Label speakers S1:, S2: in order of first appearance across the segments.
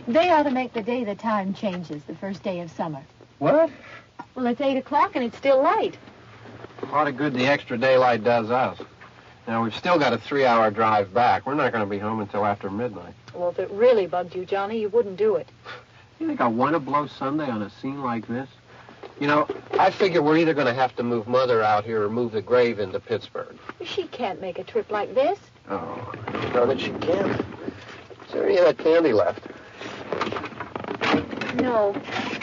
S1: They ought to make the day the time changes, the first day of summer.
S2: What?
S1: Well, it's 8 o'clock and it's still light.
S2: A lot of good the extra daylight does us. Now, we've still got a 3-hour drive back. We're not going to be home until after midnight.
S1: Well, if it really bugged you, Johnny, you wouldn't do it.
S2: You think I want to blow Sunday on a scene like this? You know, I figure we're either going to have to move Mother out here or move the grave into Pittsburgh.
S1: She can't make a trip like this.
S2: Oh, I don't know that she can. Is there any of that candy left?
S1: No.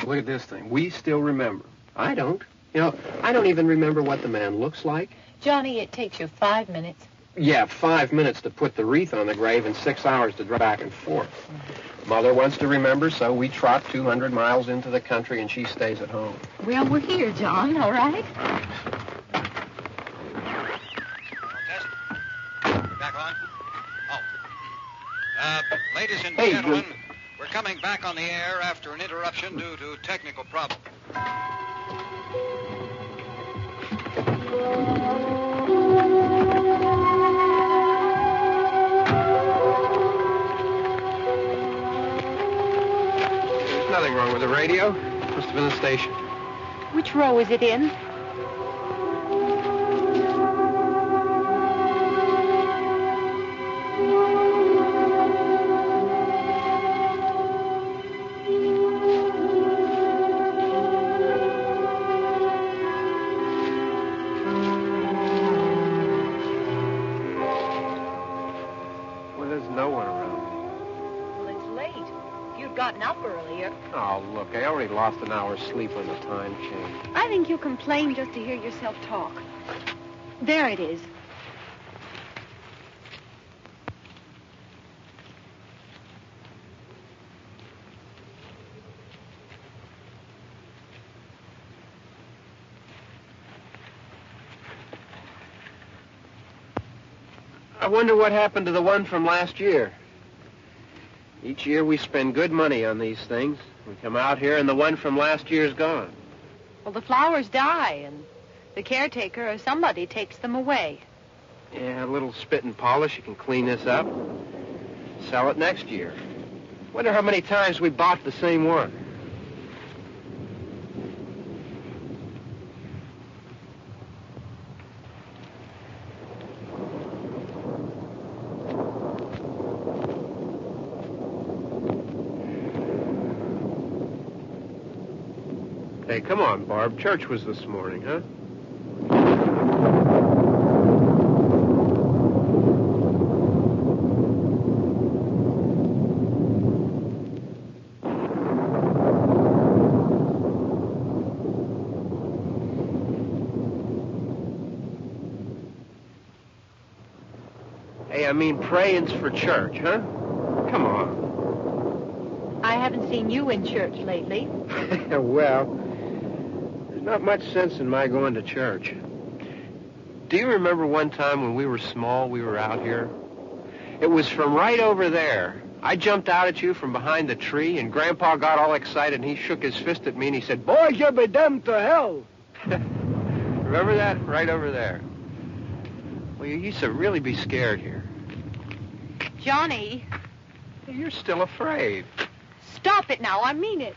S2: Look at this thing. We still remember. I don't. You know, I don't even remember what the man looks like.
S1: Johnny, it takes you 5 minutes.
S2: Yeah, 5 minutes to put the wreath on the grave and 6 hours to drive back and forth. Mother wants to remember, so we trot 200 miles into the country and she stays at home.
S1: Well, we're here, John, all right?
S3: Test. Back on. Oh. Ladies and
S2: Hey,
S3: gentlemen, we're coming back on the air after an interruption due to technical problem.
S2: There's nothing wrong with the radio. Must have been the station.
S1: Which row is it in?
S2: Oh, look, I already lost an hour's sleep when the time changed.
S1: I think you complain just to hear yourself talk. There it is.
S2: I wonder what happened to the one from last year. Each year we spend good money on these things. We come out here and the one from last year's gone.
S1: Well, the flowers die and the caretaker or somebody takes them away.
S2: Yeah, a little spit and polish. You can clean this up. Sell it next year. Wonder how many times we bought the same one. Hey, come on, Barb. Church was this morning, huh? Hey, I mean praying's for church, huh? Come on.
S1: I haven't seen you in church lately.
S2: Well, not much sense in my going to church. Do you remember one time when we were small, we were out here? It was from right over there. I jumped out at you from behind the tree, and Grandpa got all excited, and he shook his fist at me, and he said, "Boy, you'll be damned to hell." Remember that? Right over there. Well, you used to really be scared here.
S1: Johnny,
S2: You're still afraid.
S1: stop it now. I mean it.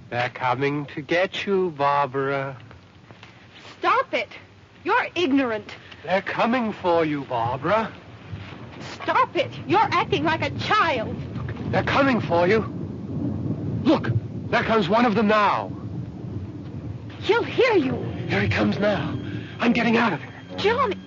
S2: They're coming to get you, Barbara.
S1: Stop it. You're ignorant.
S2: They're coming for you, Barbara.
S1: Stop it. You're acting like a child.
S2: They're coming for you. Look, there comes one of them now.
S1: He'll hear you.
S2: Here he comes now. I'm getting out of here.
S1: Johnny.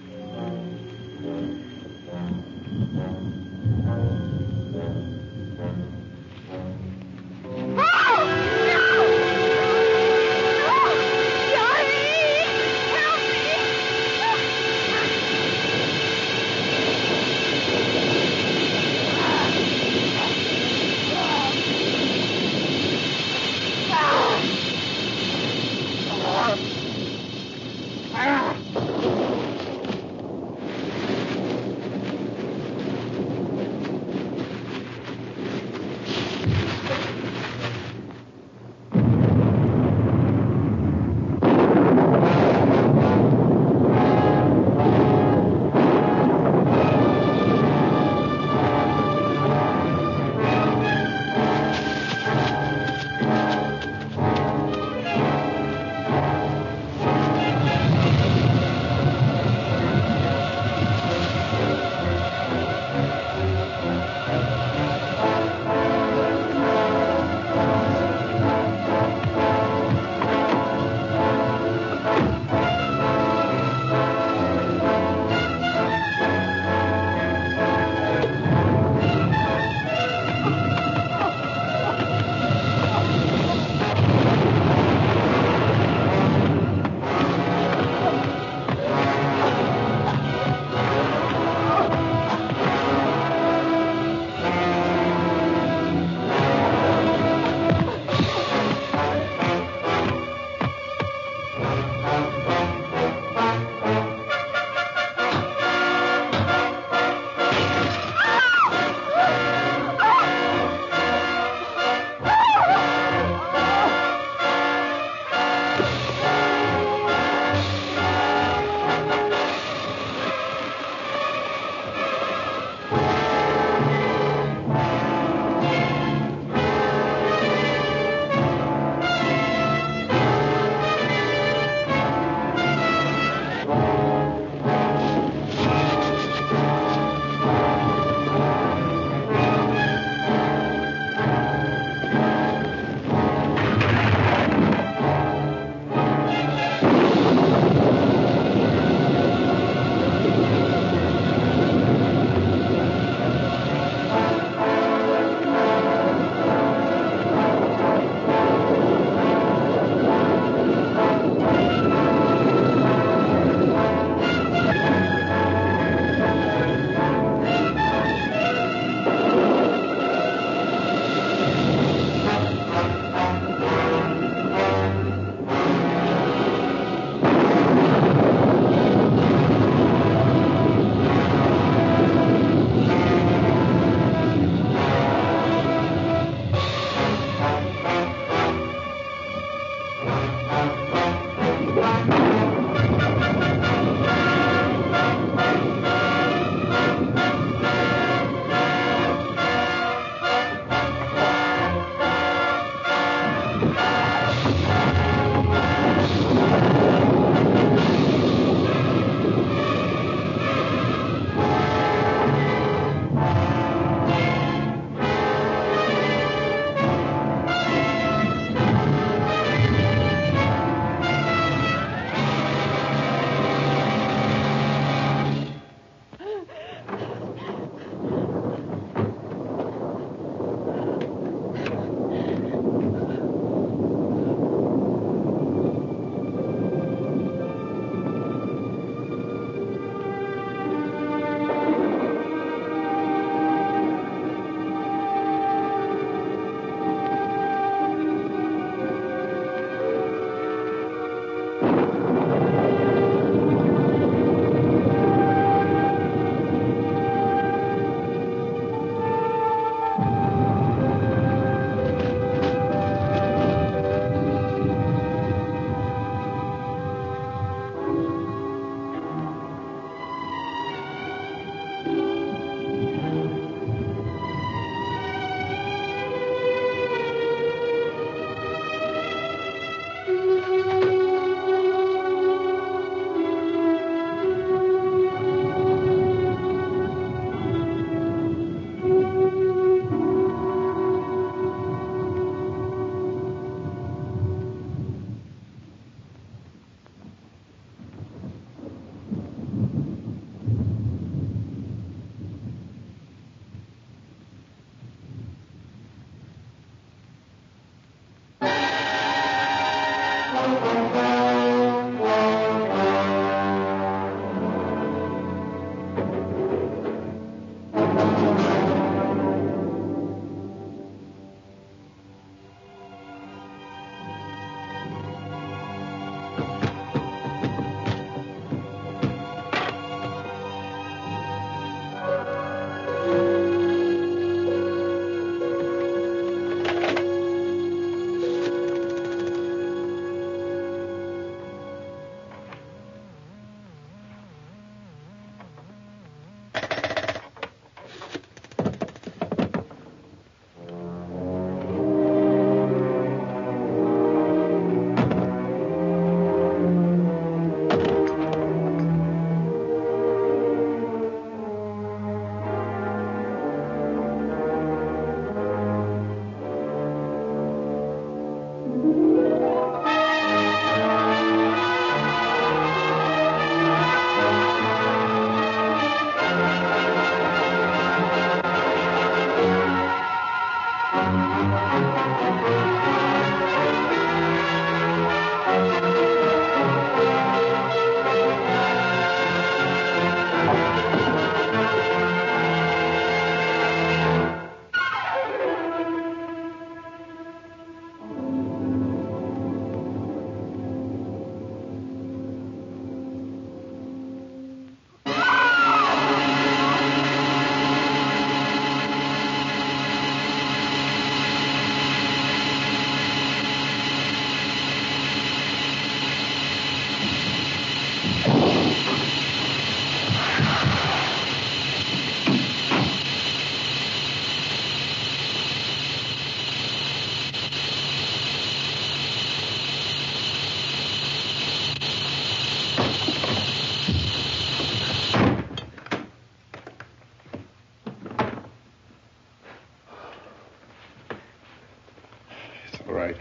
S4: right.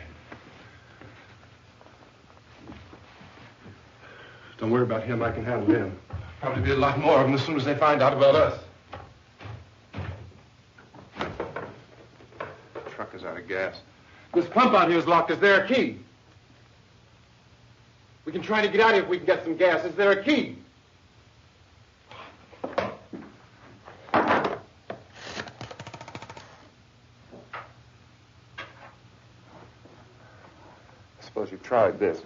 S4: Don't worry about him. I can handle him. Probably be a lot more of them as soon as they find out about us. The truck is out of gas. This pump out here is locked. Is there a key? We can try to get out of here if we can get some gas. Is there a key? Suppose you tried this.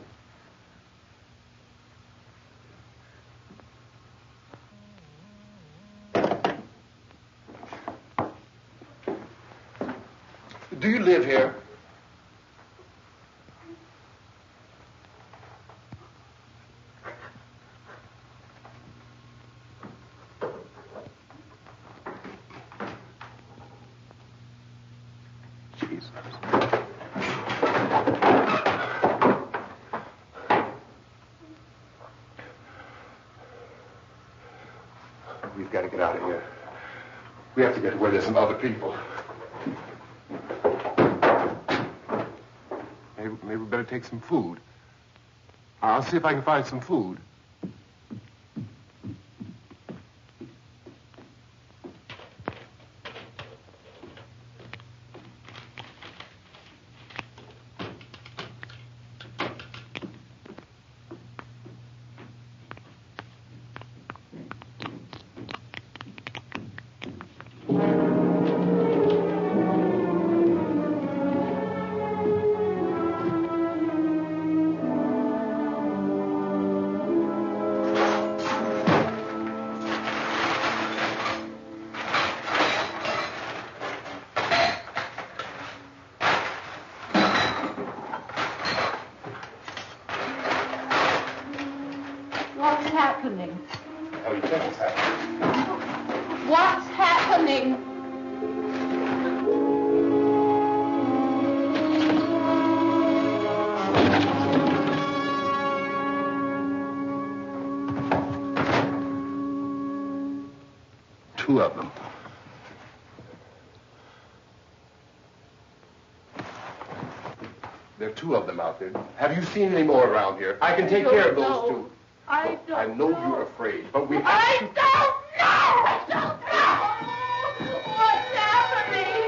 S4: Do you live here? Jesus. We've got to get out of here. We have to get to where there's some other people. Maybe we better take some food. I'll see if I can find some food.
S1: What's happening?
S4: How do you think it's happening?
S1: What's happening?
S4: Two of them. There are two of them out there. Have you seen any more around here? I can take care of those two.
S1: I don't
S4: I know you're afraid, but we have
S1: I
S4: to...
S1: don't know! I don't know! What's happening?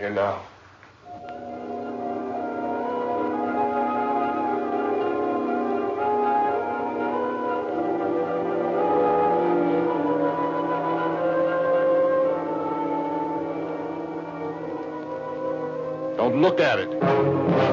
S4: here now.
S5: Don't look at it.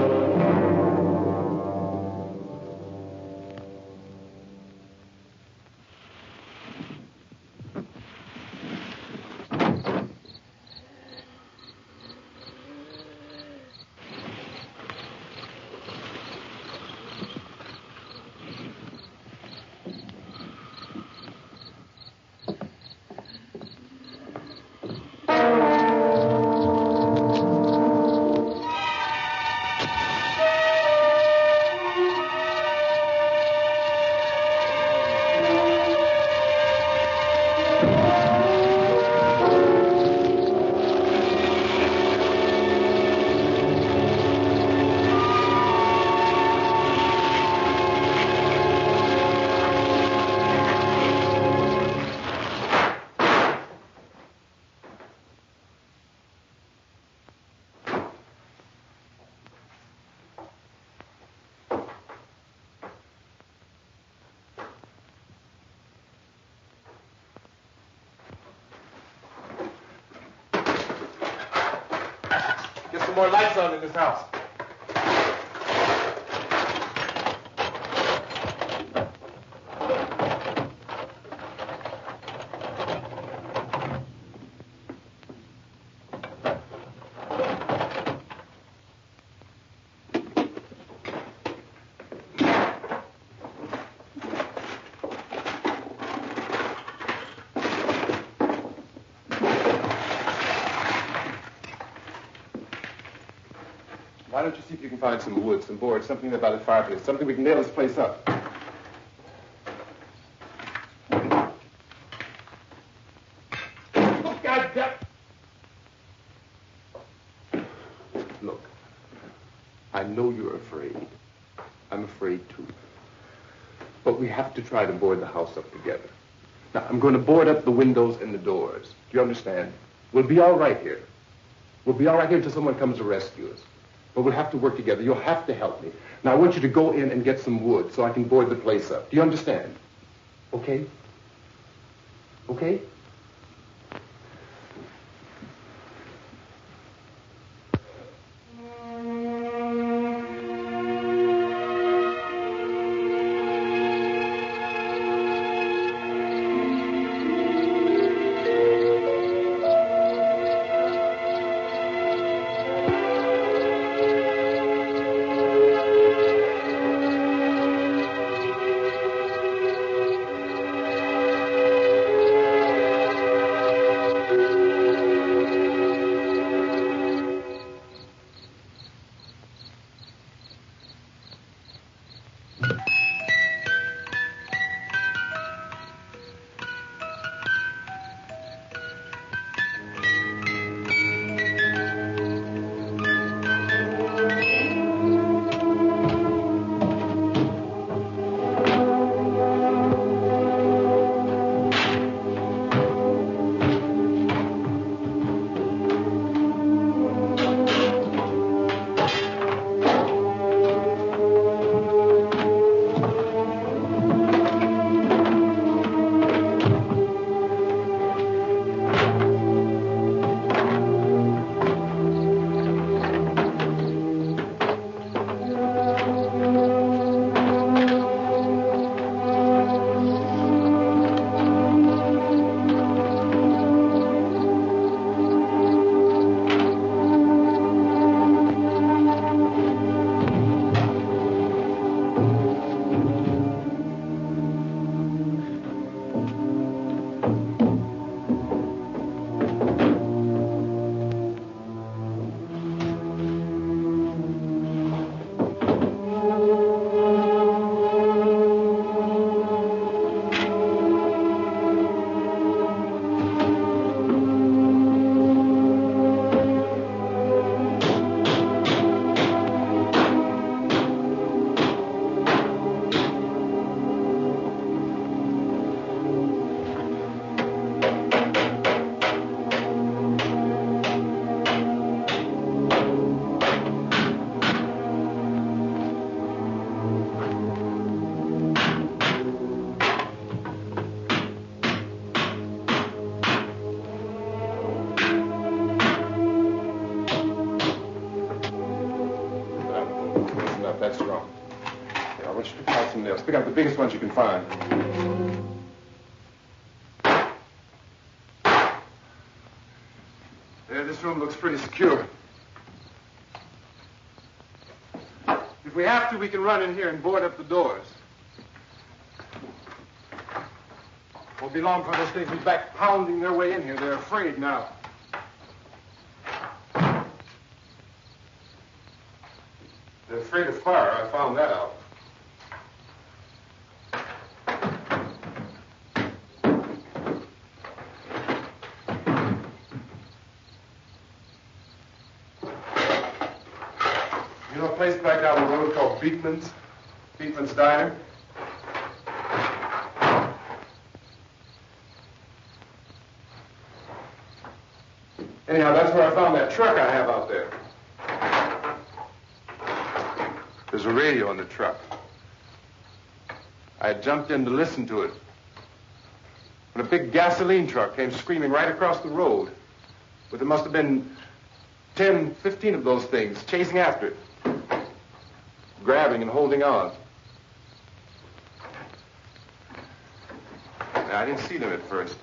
S4: Get some more lights on in this house. Why don't you see if you can find some wood, some board, something about the fireplace, something we can nail this place up. Oh, God damn. Look, I know you're afraid. I'm afraid too. But we have to try to board the house up together. Now, I'm going to board up the windows and the doors. Do you understand? We'll be all right here. We'll be all right here until someone comes to rescue us. But we'll have to work together. You'll have to help me. Now, I want you to go in and get some wood so I can board the place up. Do you understand? Okay? Okay? some nails. Pick out the biggest ones you can find. There, this room looks pretty secure. If we have to, we can run in here and board up the doors. Won't be long for those things to be back pounding their way in here. They're afraid now. They're afraid of fire. I found that out. You know a place back down the road called Beekman's? Beekman's Diner? Anyhow, that's where I found that truck I have out there. There's a radio on the truck. I had jumped in to listen to it when a big gasoline truck came screaming right across the road. But there must have been 10, 15 of those things chasing after it, grabbing and holding on. Now, I didn't see them at first.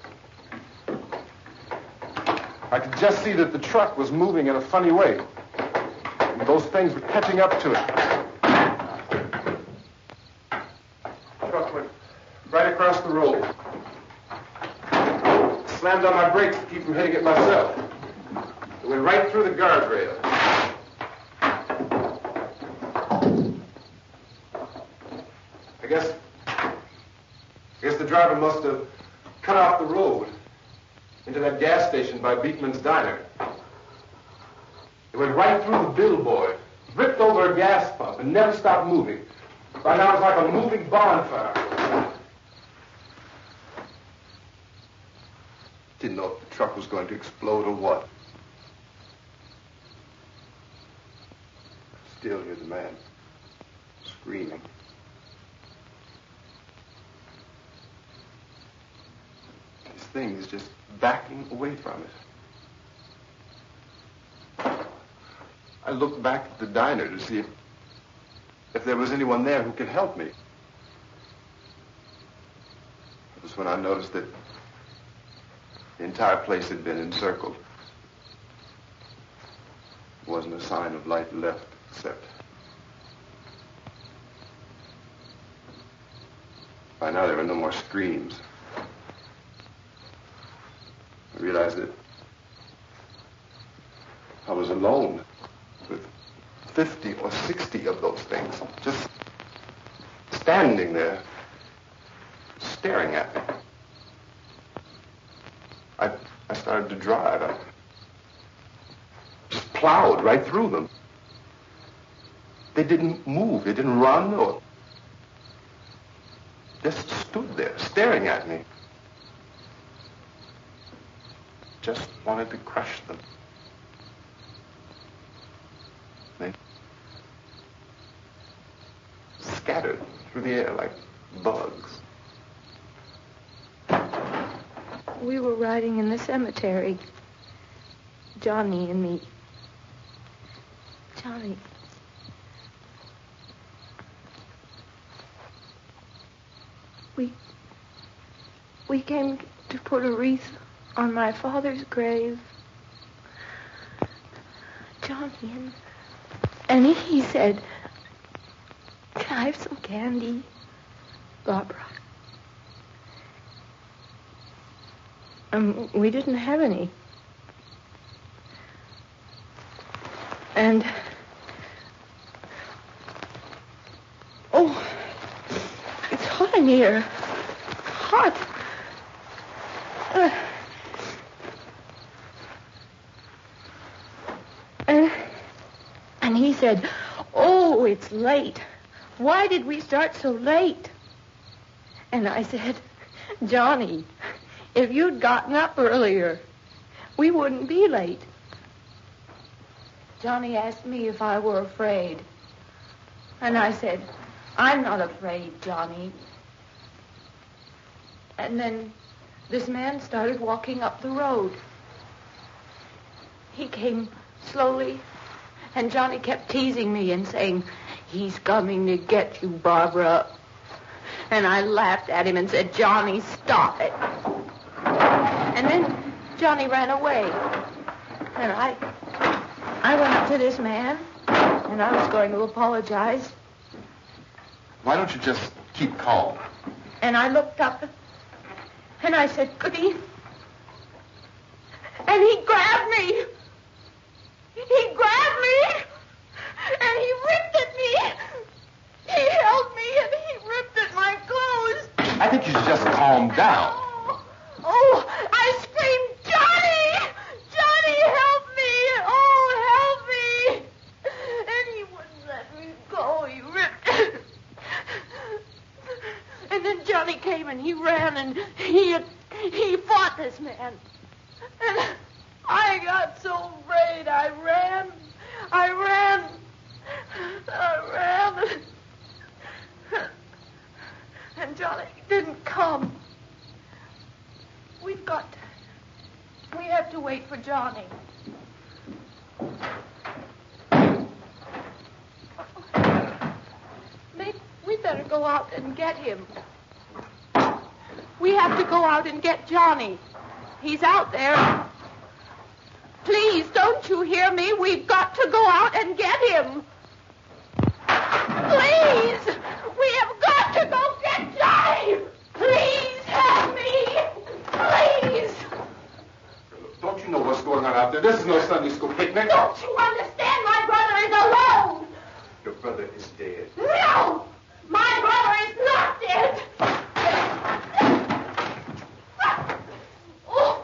S4: I could just see that the truck was moving in a funny way. And those things were catching up to it. The truck went right across the road. Slammed on my brakes to keep from hitting it myself. It went right through the guardrail. I guess the driver must have cut off the road into that gas station by Beekman's Diner. It went right through the billboard, ripped over a gas pump, and never stopped moving. By now it's like a moving bonfire. Didn't know if the truck was going to explode or what. Still hear the man screaming. This thing is just backing away from it. I looked back at the diner to see if there was anyone there who could help me. It was when I noticed that the entire place had been encircled. There wasn't a sign of light left except by now there were no more screams. I realized that I was alone with 50 or 60 of those things, just standing there, staring at me. I started to drive. I just plowed right through them. They didn't move. They didn't run or just stood there, staring at me. Just wanted to crush them. They scattered through the air like bugs.
S6: We were riding in the cemetery, Johnny and me. Johnny. We came to put a wreath on my father's grave. Johnny, and he said, "Can I have some candy, Barbara?" We didn't have any. And, oh, it's hot in here. Hot. And he said, "Oh, it's late. Why did we start so late?" And I said, "Johnny, if you'd gotten up earlier, we wouldn't be late." Johnny asked me if I were afraid. And I said, "I'm not afraid, Johnny." And then this man started walking up the road. He came slowly, and Johnny kept teasing me and saying, "He's coming to get you, Barbara. And I laughed at him and said, Johnny, stop it. And then Johnny ran away. And I went up to this man, and I was going to apologize.
S5: Why don't you just keep calm?
S6: And I looked up, and I said, Goody. And he grabbed me. He grabbed me, and he ripped at me. He held me, and he ripped at my clothes.
S5: I think you should just calm down.
S6: Oh, I screamed, Johnny! Johnny, help me! Oh, help me! And he wouldn't let me go. He ripped. And then Johnny came and he ran and he fought this man. And I got so afraid. I ran. And Johnny didn't come. We have to wait for Johnny. Maybe we better go out and get him. We have to go out and get Johnny. He's out there. Please, don't you hear me? We've got to go out and get him. Please! We have got to go get Johnny! Please help me! Please!
S5: Don't you know what's going on out there? This is no Sunday school picnic.
S6: Don't you understand? My brother is alone!
S5: Your brother is dead.
S6: No! My brother is not dead! Oh.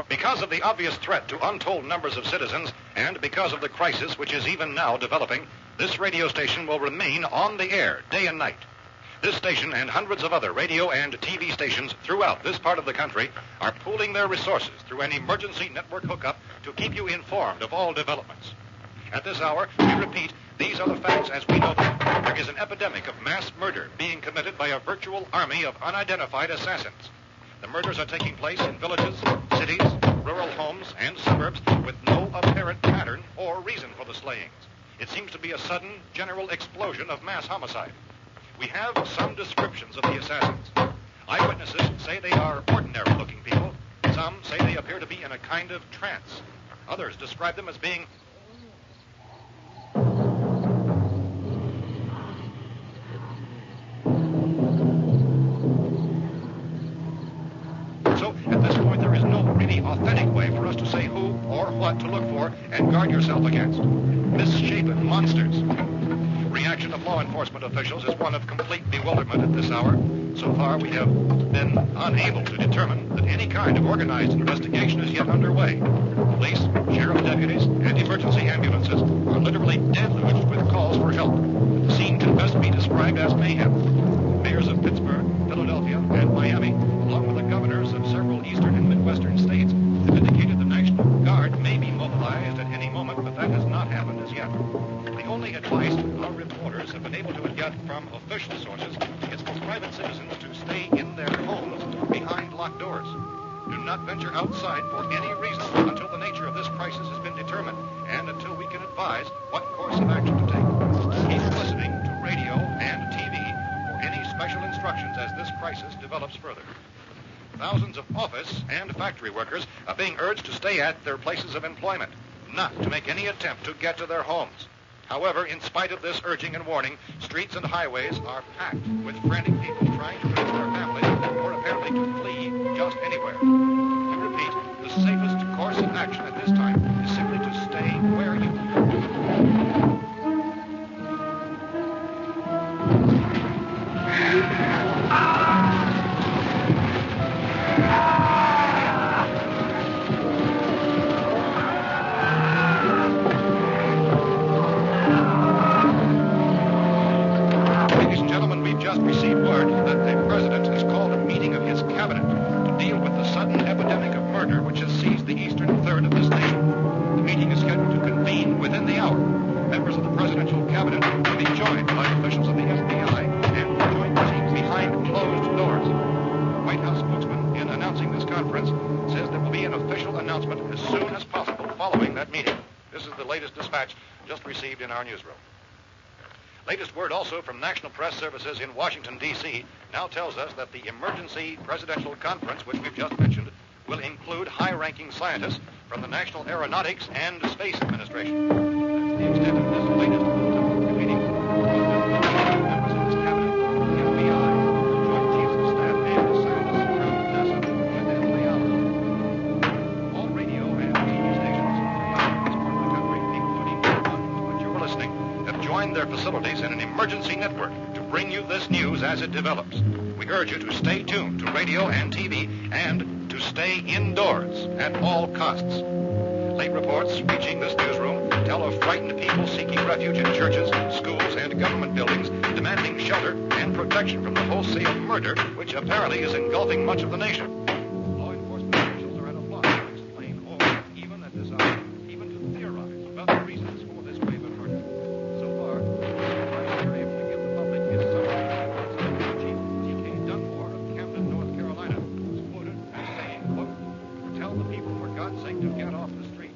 S7: Because of the obvious threat to untold numbers of citizens, and because of the crisis which is even now developing, this radio station will remain on the air day and night. This station and hundreds of other radio and TV stations throughout this part of the country are pooling their resources through an emergency network hookup to keep you informed of all developments. At this hour, we repeat, these are the facts as we know them. There is an epidemic of mass murder being committed by a virtual army of unidentified assassins. The murders are taking place in villages, cities, rural homes, and suburbs with no apparent pattern or reason for the slayings. It seems to be a sudden, general explosion of mass homicide. We have some descriptions of the assassins. Eyewitnesses say they are ordinary-looking people. Some say they appear to be in a kind of trance. Others describe them as being at this point, there is no really authentic way for us to say who or what to look for and guard yourself against. Misshapen monsters. Reaction of law enforcement officials is one of complete bewilderment at this hour. So far, we have been unable to determine that any kind of organized investigation is yet underway. Police, sheriff deputies, and emergency ambulances are literally deluged with calls for help. The scene can best be described as mayhem. Mayors of Pittsburgh, Philadelphia, and Miami, along with the governors of several eastern and midwestern states, have indicated the National Guard may be mobilized at any moment, but that has not happened as yet. The only advice our reporters have been able to get from official sources is for private citizens to stay in their homes behind locked doors. Do not venture outside for any reason until the nature of this crisis has been determined and until we can advise what course of action to take. Keep listening to radio and TV for any special instructions as this crisis develops further. Thousands of office and factory workers are being urged to stay at their places of employment, not to make any attempt to get to their homes. However, in spite of this urging and warning, streets and highways are packed with frantic people trying to reach their families or apparently to flee just anywhere. We repeat, the safest course of action at this time is simply to stay where you are. This is the latest dispatch just received in our newsroom. Latest word also from National Press Services in Washington, D.C. now tells us that the emergency presidential conference, which we've just mentioned, will include high-ranking scientists from the National Aeronautics and Space Administration. That's the extent of this latest meeting. Members of this cabinet, the FBI, Joint Chiefs of Staff, and scientists from NASA within the hour. All radio and TV stations throughout this part of the country, including the one to which you're listening, have joined their facilities in an emergency network to bring you this news as it develops. We urge you to stay tuned to radio and TV and to stay indoors at all costs. Late reports reaching this newsroom tell of frightened people seeking refuge in churches, schools, and government buildings, demanding shelter and protection from the wholesale murder which apparently is engulfing much of the nation. Law enforcement officials are at a loss to explain or even at this hour, even to theorize about the reasons for this wave of murder. So far, they're able to give the public is summary reports of Chief T.K. Dunmore of Camden, North Carolina, who's quoted as saying, quote, "Tell the people for God's sake to get off the streets.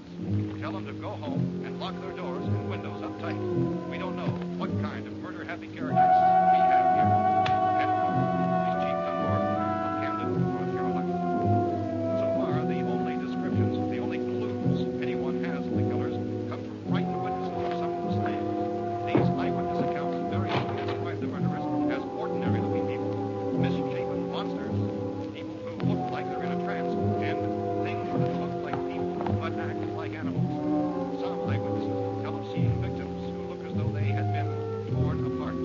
S7: Tell them to go home and lock their doors and windows up tight. We don't know what kind of murder-happy characters we have here." End quote. He's Chief Dunmore of Camden, North Carolina. So far, the only descriptions, the only clues anyone has of the killers come from frightened witnesses of some of the slain. These eyewitness accounts very often describe the murderers as ordinary-looking people, misshapen monsters, people who look like they're in a trance, and things that look like people but act like animals. Some eyewitnesses tell of seeing victims who look as though they had been torn apart.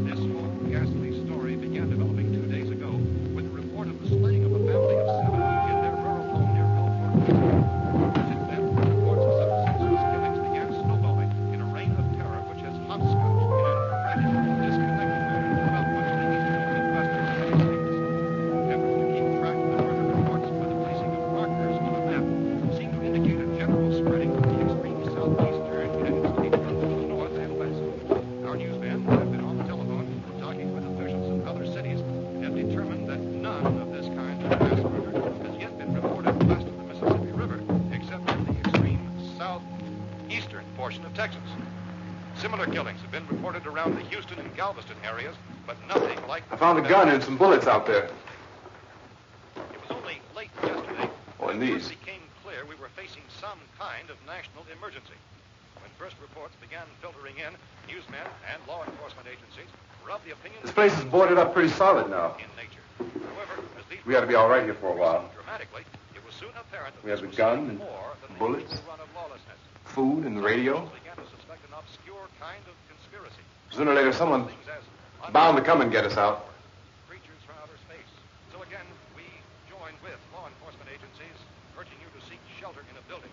S7: This whole ghastly story began developing 2 days ago with the report of the slaying of a family of 7 in their rural home near Gulfport. Since then, reports of such senseless killings began snowballing in a reign of terror which has hopscotched in an erratic, disconnected manner throughout much of the eastern and western United States. Efforts to keep track of the murder reports by the placing of markers on a map seem to indicate a general spreading of the extreme southeastern United States from the north and west. Our newsmen have been on the telephone talking with officials in other cities and have determined that none of this kind of mass murder has yet been reported west of the Mississippi River, except in the extreme southeastern portion of Texas. Similar killings have been reported around the Houston and Galveston areas, but nothing like
S5: I found a gun and some bullets out there.
S7: It was only late yesterday
S5: Oh, and
S7: when
S5: these.
S7: it became clear we were facing some kind of national emergency. When first reports began filtering in, newsmen and law enforcement agencies were of the opinion
S5: This place is boarded up pretty solid now.
S7: in nature. However, as these
S5: We ought to be all right here for a while.
S7: dramatically, it was soon apparent that
S5: We have
S7: this
S5: the
S7: was
S5: gun
S7: something
S5: and
S7: more than the
S5: bullets.
S7: usual run of lawlessness.
S5: Food and the radio.
S7: Some began to suspect an obscure kind of conspiracy.
S5: Sooner or later, someone
S7: Things as
S5: bound to come and get us out.
S7: creatures from outer space. So again, we join with law enforcement agencies, urging you to seek shelter in a building.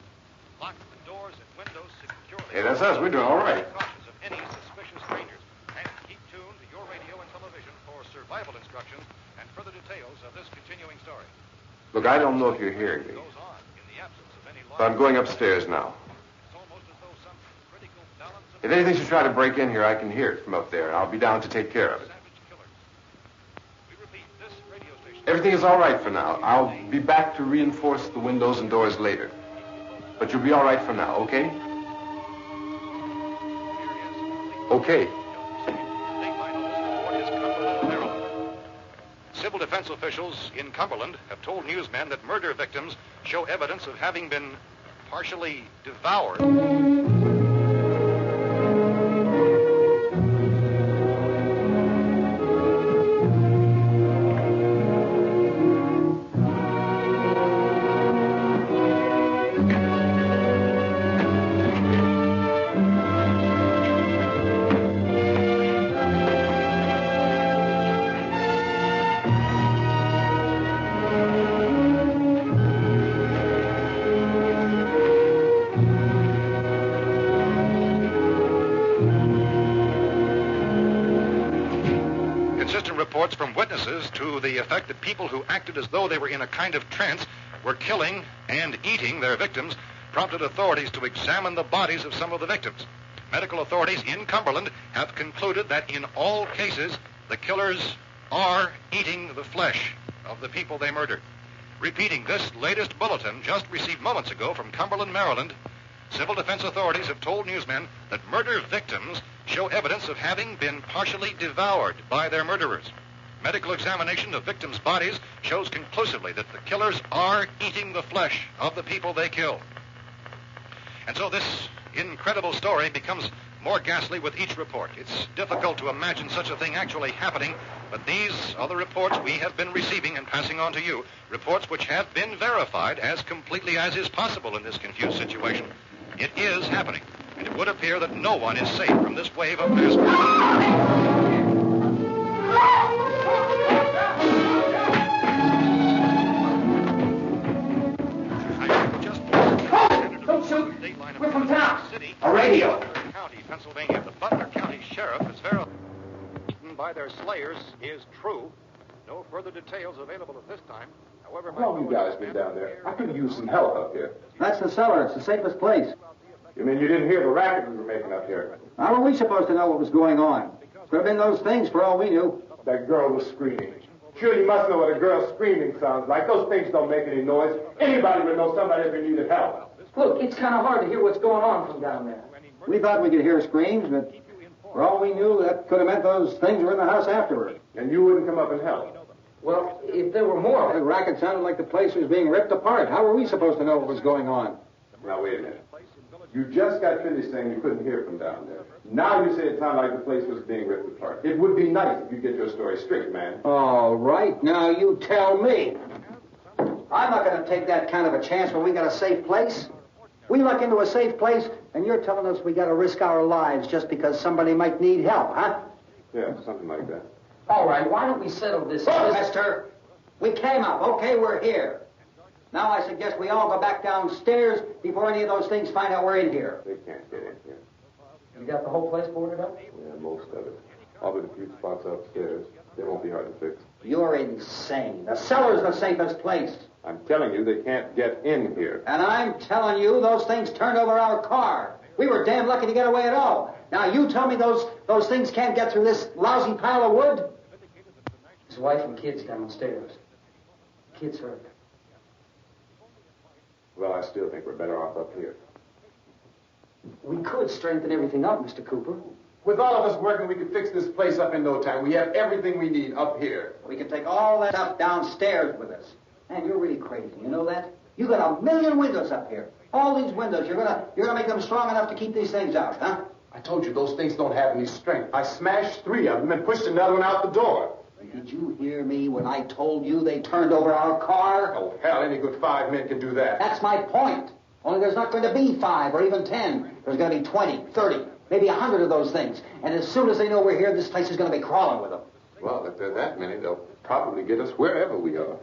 S7: Lock the doors and windows securely.
S5: Hey, that's us. We're doing all right.
S7: Be cautious of any suspicious strangers. And keep tuned to your radio and television for survival instructions and further details of this continuing story.
S5: Look, I don't know if you're hearing me,
S7: It goes on in the absence of any law.
S5: but I'm going upstairs now.
S7: It's almost as though some critical balance of
S5: If anything should try to break in here, I can hear it from up there, and I'll be down to take care of it.
S7: savage killers. We repeat, this radio station.
S5: Everything is all right for now. I'll be back to reinforce the windows and doors later. But you'll be all right for now, okay? Okay.
S7: Civil defense officials in Cumberland have told newsmen that murder victims show evidence of having been partially devoured. Reports from witnesses to the effect that people who acted as though they were in a kind of trance were killing and eating their victims prompted authorities to examine the bodies of some of the victims. Medical authorities in Cumberland have concluded that in all cases, the killers are eating the flesh of the people they murdered. Repeating this latest bulletin just received moments ago from Cumberland, Maryland, Civil defense authorities have told newsmen that murder victims show evidence of having been partially devoured by their murderers. Medical examination of victims' bodies shows conclusively that the killers are eating the flesh of the people they kill. And so this incredible story becomes more ghastly with each report. It's difficult to imagine such a thing actually happening, but these are the reports we have been receiving and passing on to you, reports which have been verified as completely as is possible in this confused situation. It is happening, and it would appear that no one is safe from this wave of mass murder.
S8: Don't shoot! We're from town. A radio.
S7: County, Pennsylvania. The Butler County Sheriff is verified by their slayers is true. No further details available at this time. However,
S5: How long you guys been down there? I could use some help up here.
S8: That's the cellar. It's the safest place.
S5: You mean you didn't hear the racket we were making up here?
S8: How were we supposed to know what was going on? Could have been those things for all we knew.
S5: That girl was screaming. Sure, you must know what a girl screaming sounds like. Those things don't make any noise. Anybody would know somebody ever needed help.
S9: Look, it's kind of hard to hear what's going on from down there.
S8: We thought we could hear screams, but for all we knew, that could have meant those things were in the house afterward.
S5: And you wouldn't come up and help?
S9: Well, if there were more...
S8: The racket sounded like the place was being ripped apart. How were we supposed to know what was going on?
S5: Now, wait a minute. You just got finished saying you couldn't hear from down there. Now you say it sounded like the place was being ripped apart. It would be nice if you get your story straight, man.
S8: All right, now you tell me. I'm not going to take that kind of a chance when we got a safe place. We luck into a safe place, and you're telling us we got to risk our lives just because somebody might need help, huh?
S5: Yeah, something like that.
S9: All right, why don't we settle this?
S8: Look, mister, we came up. Okay, we're here. Now I suggest we all go back downstairs before any of those things find out we're in here.
S5: They can't get in here.
S9: You got the whole place boarded up?
S5: Yeah, most of it. All but a few spots upstairs. They won't be hard to fix.
S8: You're insane. The cellar's the safest place.
S5: I'm telling you, they can't get in here.
S8: And I'm telling you, those things turned over our car. We were damn lucky to get away at all. Now you tell me those things can't get through this lousy pile of wood?
S9: His wife and kids downstairs. Kids hurt.
S5: Well, I still think we're better off up here.
S9: We could strengthen everything up, Mr. Cooper.
S5: With all of us working, we could fix this place up in no time. We have everything we need up here.
S8: We can take all that stuff downstairs with us. Man, you're really crazy. You know that? You got 1 million windows up here. All these windows, you're gonna make them strong enough to keep these things out, huh?
S5: I told you those things don't have any strength. I smashed 3 of them and pushed another one out the door.
S8: Did you hear me when I told you they turned over our car?
S5: Oh, hell, any good 5 men can do that.
S8: That's my point. Only there's not going to be 5 or even 10. There's going to be 20, 30, maybe 100 of those things. And as soon as they know we're here, this place is going to be crawling with them.
S5: Well, if there are that many, they'll probably get us wherever we are.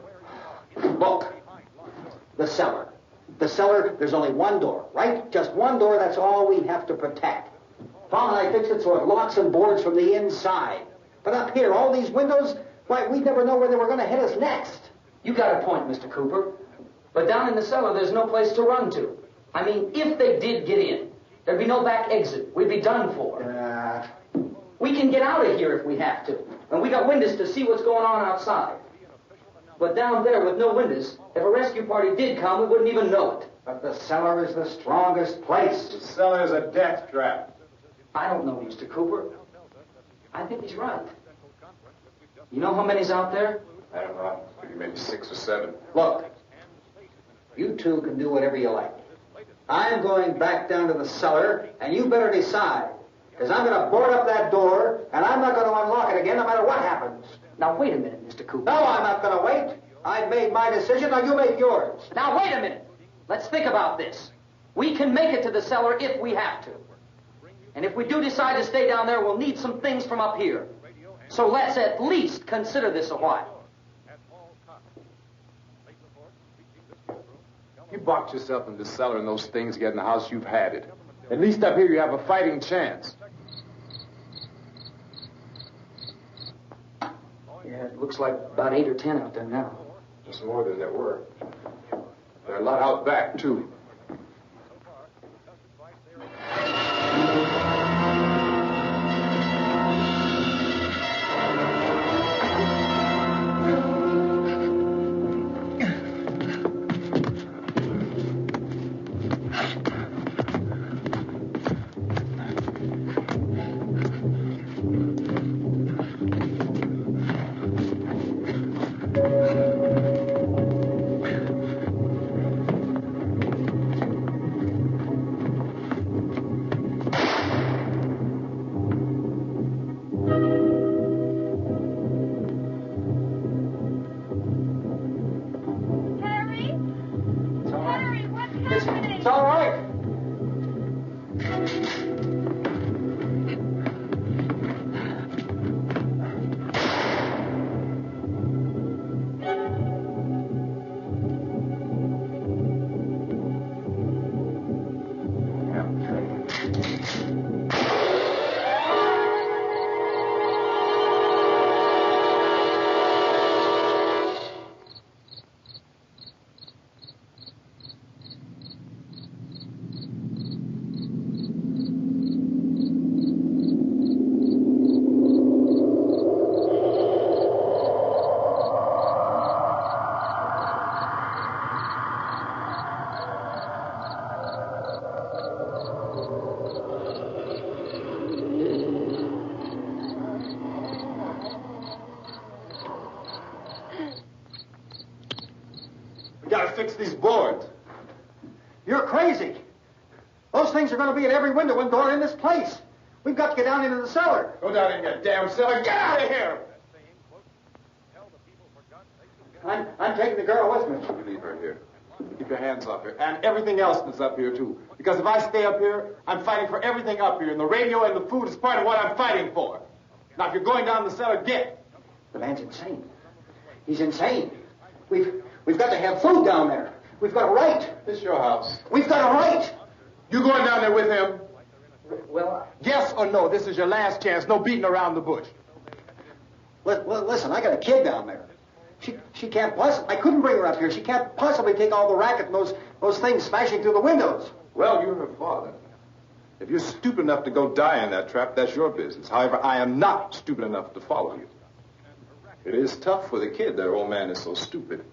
S8: Look, the cellar. The cellar, there's only one door, right? Just one door, that's all we have to protect. Tom and I fixed it so it locks and boards from the inside. But up here, all these windows, why, we'd never know where they were going to hit us next.
S9: You got a point, Mr. Cooper. But down in the cellar, there's no place to run to. I mean, if they did get in, there'd be no back exit. We'd be done for. We can get out of here if we have to. And we got windows to see what's going on outside. But down there with no windows, if a rescue party did come, we wouldn't even know it.
S8: But the cellar is the strongest place.
S5: The cellar is a death trap.
S9: I don't know, Mr. Cooper. I think he's right. You know how many's out there?
S5: I don't know. Maybe 6 or 7.
S8: Look, you two can do whatever you like. I'm going back down to the cellar, and you better decide. Because I'm going to board up that door, and I'm not going to unlock it again no matter what happens.
S9: Now, wait a minute, Mr. Cooper.
S8: No, I'm not going to wait. I've made my decision, now you make yours.
S9: Now, wait a minute. Let's think about this. We can make it to the cellar if we have to. And if we do decide to stay down there, we'll need some things from up here. So let's at least consider this a while.
S5: You box yourself in the cellar and those things get in the house, you've had it. At least up here you have a fighting chance.
S9: Yeah, it looks like about 8 or 10 out there now.
S5: There's more than there were. There are a lot out back, too. fix these boards.
S8: You're crazy. Those things are going to be at every window and door in this place. We've got to get down into the cellar.
S5: Go down in that damn cellar. Get out of here!
S8: I'm taking the girl with me.
S5: You leave her here. Keep your hands off her. And everything else that's up here, too. Because if I stay up here, I'm fighting for everything up here. And the radio and the food is part of what I'm fighting for. Now, if you're going down the cellar, get.
S8: The man's insane. He's insane. We've got to have food down there. We've got a right.
S5: This is your house.
S8: We've got a right.
S5: You going down there with him?
S8: Well,
S5: yes or no? This is your last chance. No beating around the bush.
S8: Listen, I got a kid down there. She can't possibly... I couldn't bring her up here. She can't possibly take all the racket and those things smashing through the windows.
S5: Well, you're her father. If you're stupid enough to go die in that trap, that's your business. However, I am not stupid enough to follow you. It is tough for the kid. Their old man is so stupid.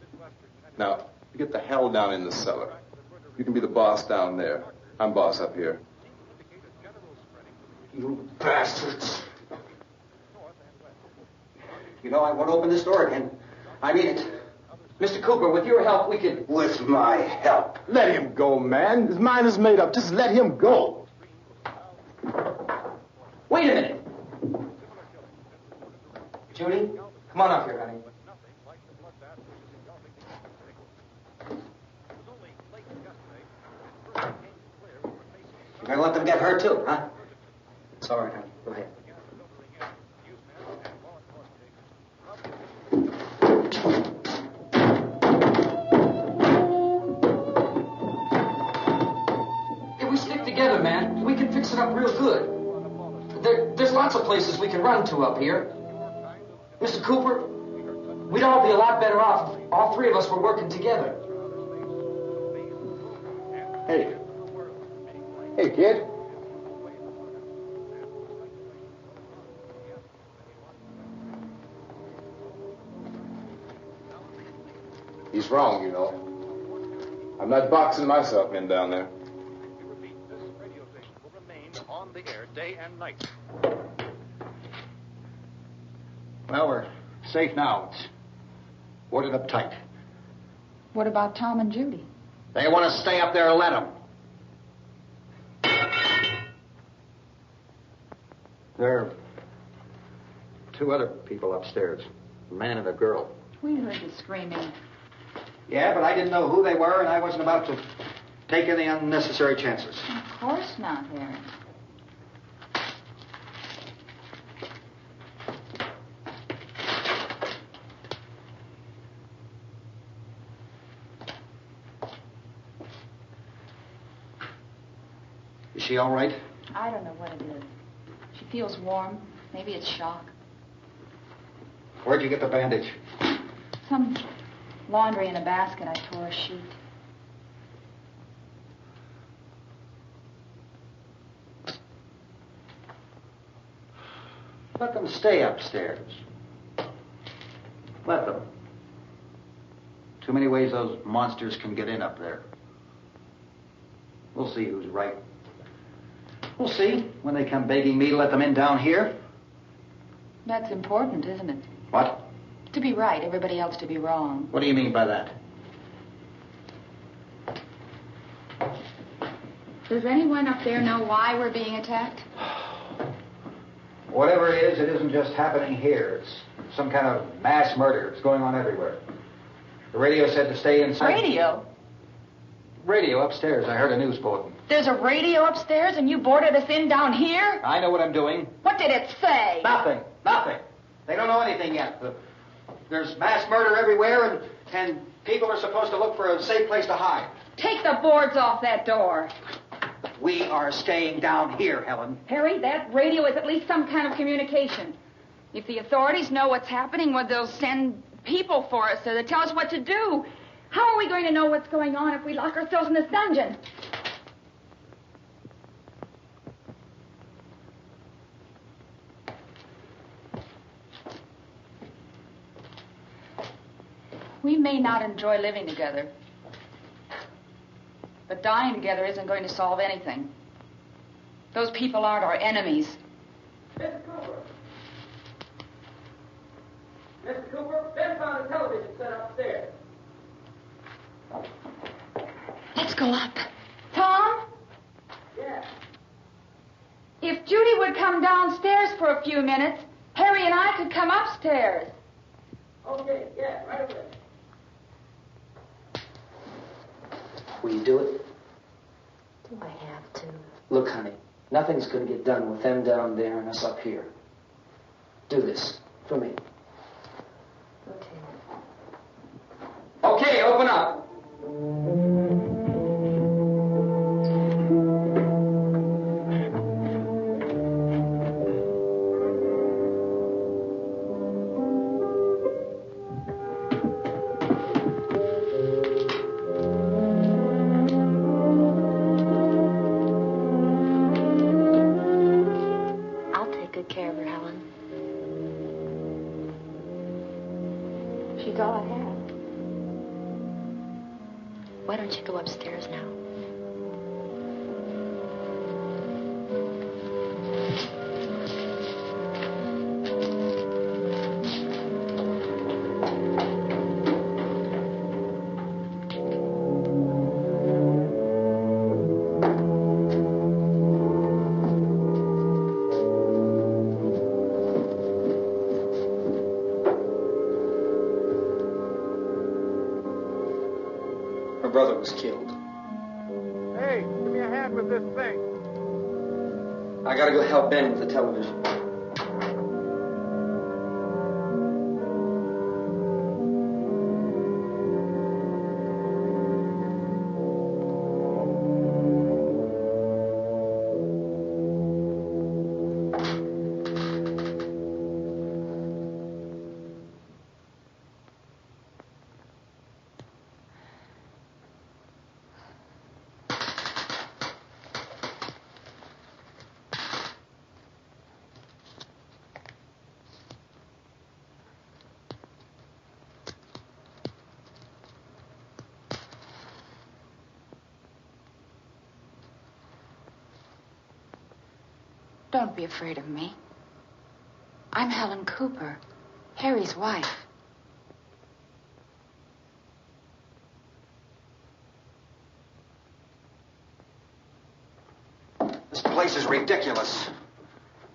S5: Now, you get the hell down in the cellar. You can be the boss down there. I'm boss up here.
S8: You bastards. You know, I won't open this door again. I mean it.
S9: Mr. Cooper, with your help, we could...
S8: With my help.
S5: Let him go, man. His mind is made up. Just let him go.
S9: Wait a minute. Judy, come on up here, honey.
S8: You're going to let them get hurt, too, huh?
S9: It's all right, honey. Go ahead. If we stick together, man, we can fix it up real good. There's lots of places we can run to up here. Mr. Cooper, we'd all be a lot better off if all three of us were working together.
S5: Hey. Hey, kid. He's wrong, you know. I'm not boxing myself in down there.
S7: This radio station will remain on the air day and night.
S8: Well, we're safe now. It's boarded up tight.
S10: What about Tom and Judy?
S8: They want to stay up there, let them. There are two other people upstairs, a man and a girl.
S10: We heard you screaming.
S8: Yeah, but I didn't know who they were, and I wasn't about to take any unnecessary chances.
S10: Of course not, Harry.
S8: Is she all right?
S10: I don't know what it is. She feels warm. Maybe it's shock.
S8: Where'd you get the bandage?
S10: Some laundry in a basket. I tore a sheet.
S8: Let them stay upstairs. Let them. Too many ways those monsters can get in up there. We'll see who's right. We'll see when they come begging me to let them in down here.
S10: That's important, isn't it?
S8: What?
S10: To be right, everybody else to be wrong.
S8: What do you mean by that?
S10: Does anyone up there know why we're being attacked?
S8: Whatever it is, it isn't just happening here. It's some kind of mass murder. It's going on everywhere. The radio said to stay inside.
S10: Radio?
S8: Radio upstairs. I heard a news bulletin.
S10: There's a radio upstairs and you boarded us in down here?
S8: I know what I'm doing.
S10: What did it say?
S8: Nothing. Nothing. They don't know anything yet. There's mass murder everywhere, and people are supposed to look for a safe place to hide.
S10: Take the boards off that door.
S8: We are staying down here, Helen.
S10: Harry, that radio is at least some kind of communication. If the authorities know what's happening, well, they'll send people for us to tell us what to do. How are we going to know what's going on if we lock ourselves in this dungeon? We may not enjoy living together, but dying together isn't going to solve anything. Those people aren't our enemies.
S9: Mr. Cooper! Mr. Cooper, Ben found a television set upstairs.
S6: go up.
S10: Tom? Yeah? If Judy would come downstairs for a few minutes, Harry and I could come upstairs.
S9: Okay, yeah, right away. Will you do it?
S6: Do I have to?
S9: Look, honey, nothing's going to get done with them down there and us up here. Do this for me.
S6: Okay.
S9: Okay, open up.
S6: I'll take good care of her, Helen. She's all I have. Why don't you go upstairs now?
S9: Her brother was killed.
S2: Hey, give me a hand with this thing.
S9: I gotta go help Ben with the television.
S10: Don't be afraid of me. I'm Helen Cooper, Harry's wife.
S8: This place is ridiculous.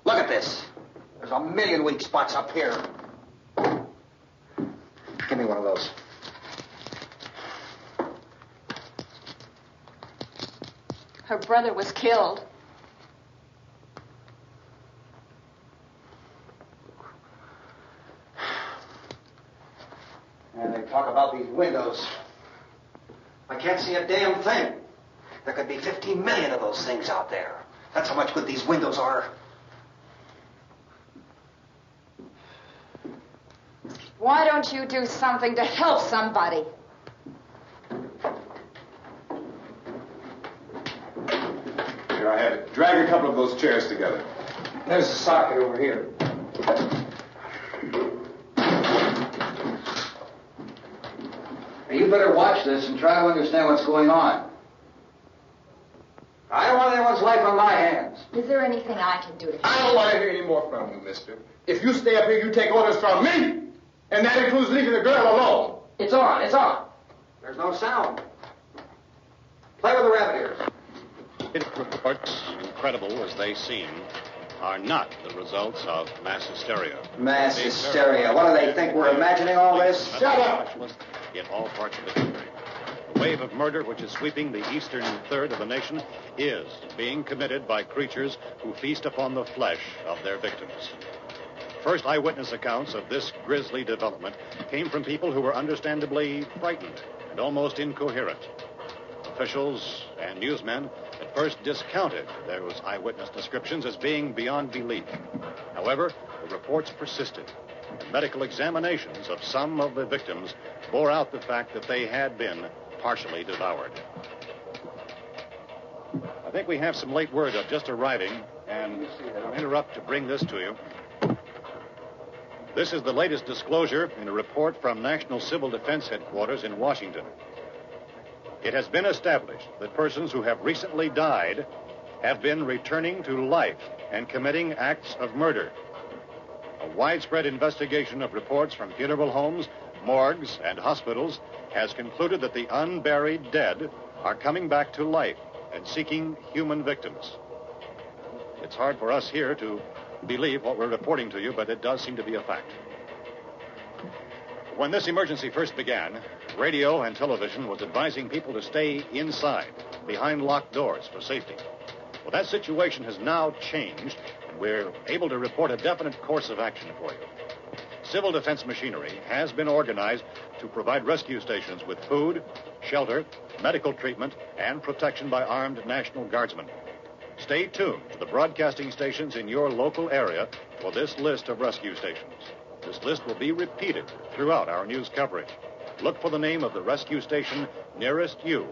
S8: Look at this. There's a million weak spots up here. Give me one of those.
S10: Her brother was killed.
S8: And they talk about these windows. I can't see a damn thing. There could be 15 million of those things out there. That's how much good these windows are.
S10: Why don't you do something to help somebody?
S5: Here, I have it. Drag a couple of those chairs together.
S9: There's a socket over here. You better watch this and try to understand what's going on. I don't want anyone's life on my hands.
S10: Is there anything I can do to help?
S5: I don't want to hear any more from you, mister. If you stay up here, you take orders from me. And that includes leaving the girl alone.
S9: It's on, it's on.
S8: There's no sound. Play with the rabbit ears.
S7: Reports, incredible as they seem, are not the results of mass hysteria.
S8: Mass hysteria. What do they think? We're imagining all this?
S5: Shut up!
S7: In all parts of the country. The wave of murder which is sweeping the eastern third of the nation is being committed by creatures who feast upon the flesh of their victims. First eyewitness accounts of this grisly development came from people who were understandably frightened and almost incoherent. Officials and newsmen at first discounted those eyewitness descriptions as being beyond belief. However, the reports persisted. And medical examinations of some of the victims bore out the fact that they had been partially devoured. I think we have some late word just arriving, and I'll interrupt to bring this to you. This is the latest disclosure in a report from National Civil Defense Headquarters in Washington. It has been established that persons who have recently died have been returning to life and committing acts of murder. A widespread investigation of reports from funeral homes, morgues, and hospitals has concluded that the unburied dead are coming back to life and seeking human victims. It's hard for us here to believe what we're reporting to you, but it does seem to be a fact. When this emergency first began, radio and television was advising people to stay inside, behind locked doors for safety. Well, that situation has now changed, and we're able to report a definite course of action for you. Civil defense machinery has been organized to provide rescue stations with food, shelter, medical treatment, and protection by armed National Guardsmen. Stay tuned to the broadcasting stations in your local area for this list of rescue stations. This list will be repeated throughout our news coverage. Look for the name of the rescue station nearest you